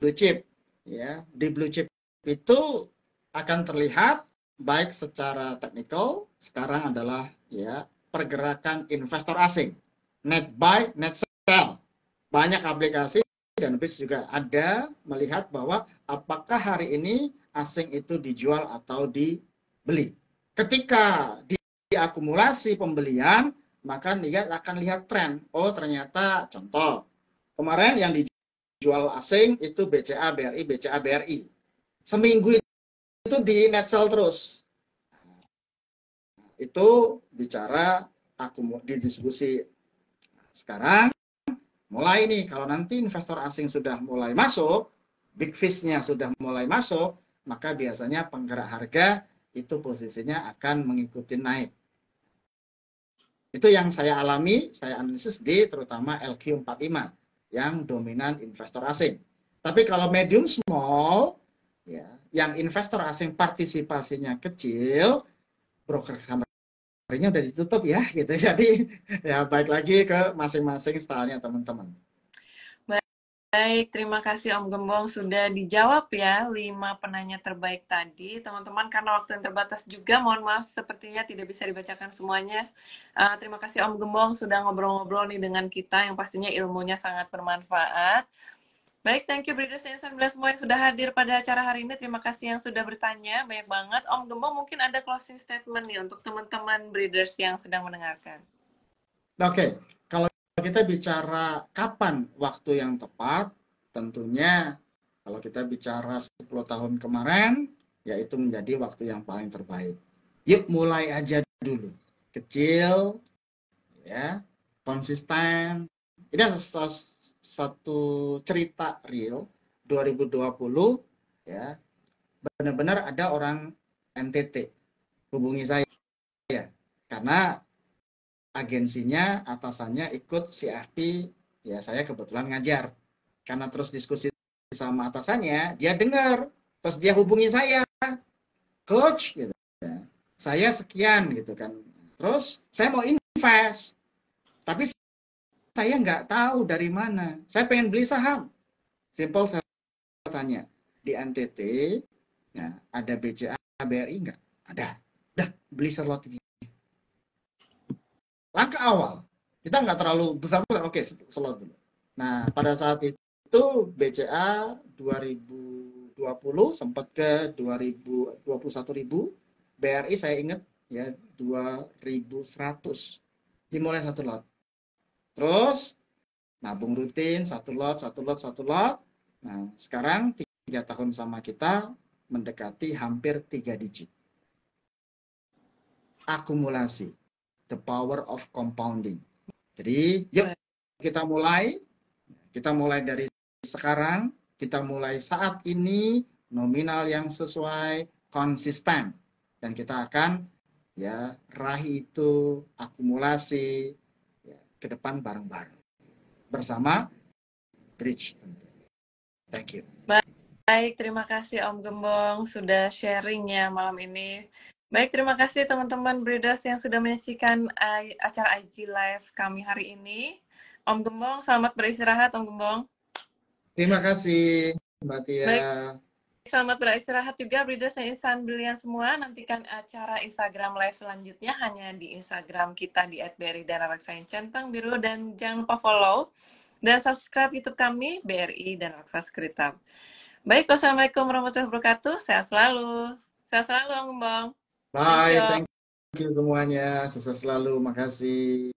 blue chip, ya, di blue chip itu akan terlihat baik secara teknikal, sekarang adalah ya pergerakan investor asing, net buy, net sell. Banyak aplikasi dan BRIDGE juga ada melihat bahwa apakah hari ini asing itu dijual atau dibeli. Ketika diakumulasi pembelian, maka dia akan lihat tren. Oh, ternyata contoh. Kemarin yang dijual asing itu BCA, BRI, BCA, BRI. Seminggu itu di net sell terus. Itu bicara di diskusi. Sekarang mulai nih, kalau nanti investor asing sudah mulai masuk, big fish-nya sudah mulai masuk, maka biasanya penggerak harga itu posisinya akan mengikuti naik. Itu yang saya alami, saya analisis di terutama LQ45 yang dominan investor asing. Tapi kalau medium small, ya, yang investor asing partisipasinya kecil, broker kamarnya udah ditutup ya, gitu. Jadi ya baik lagi ke masing-masing stylenya teman-teman. Baik, terima kasih Om Gembong sudah dijawab ya 5 penanya terbaik tadi. Teman-teman, karena waktu yang terbatas juga, mohon maaf sepertinya tidak bisa dibacakan semuanya. Terima kasih Om Gembong sudah ngobrol-ngobrol nih dengan kita, yang pastinya ilmunya sangat bermanfaat. Baik, thank you Breeders Insan semua yang sudah hadir pada acara hari ini. Terima kasih yang sudah bertanya, banyak banget. Om Gembong mungkin ada closing statement nih untuk teman-teman Breeders yang sedang mendengarkan. Oke, kalau kita bicara kapan waktu yang tepat, tentunya kalau kita bicara 10 tahun kemarin, yaitu menjadi waktu yang paling terbaik. Yuk mulai aja dulu. Kecil, ya, konsisten. Ini satu cerita real 2020, ya, benar-benar ada orang NTT hubungi saya, karena agensinya, atasannya ikut CFP, ya saya kebetulan ngajar. Karena terus diskusi sama atasannya, dia dengar, terus dia hubungi saya, coach, gitu. Saya sekian, gitu kan. Terus saya mau invest, tapi saya nggak tahu dari mana. Saya pengen beli saham. Simple saya tanya, di NTT, ya, ada BCA, BRI nggak? Ada. Udah, beli slot ini. Langkah awal, kita nggak terlalu besar-besar, oke, slot dulu. Nah, pada saat itu BCA 2020 sempat ke 21.000, BRI saya ingat ya 2.100, dimulai satu lot. Terus nabung rutin satu lot. Nah, sekarang 3 tahun sama kita mendekati hampir 3 digit. Akumulasi. The power of compounding. Jadi, yuk kita mulai dari sekarang, kita mulai saat ini, nominal yang sesuai, konsisten, dan kita akan ya raih itu akumulasi ya, ke depan bareng-bareng bersama Bridge. Thank you. Baik, terima kasih Om Gembong sudah sharing ya malam ini. Baik, terima kasih teman-teman Breeders yang sudah menyaksikan acara IG Live kami hari ini. Om Gembong, selamat beristirahat Om Gembong. Terima kasih Mbak Tia. Baik, selamat beristirahat juga Breeders dan Insan Brilian semua. Nantikan acara Instagram Live selanjutnya hanya di Instagram kita di @bri_dan_raksa centang biru, dan jangan lupa follow dan subscribe YouTube kami BRI dan Raksa Sekuritas. Baik, wassalamualaikum warahmatullahi wabarakatuh. Sehat selalu. Sehat selalu Om Gembong. Bye, thank you semuanya. Sukses selalu, makasih.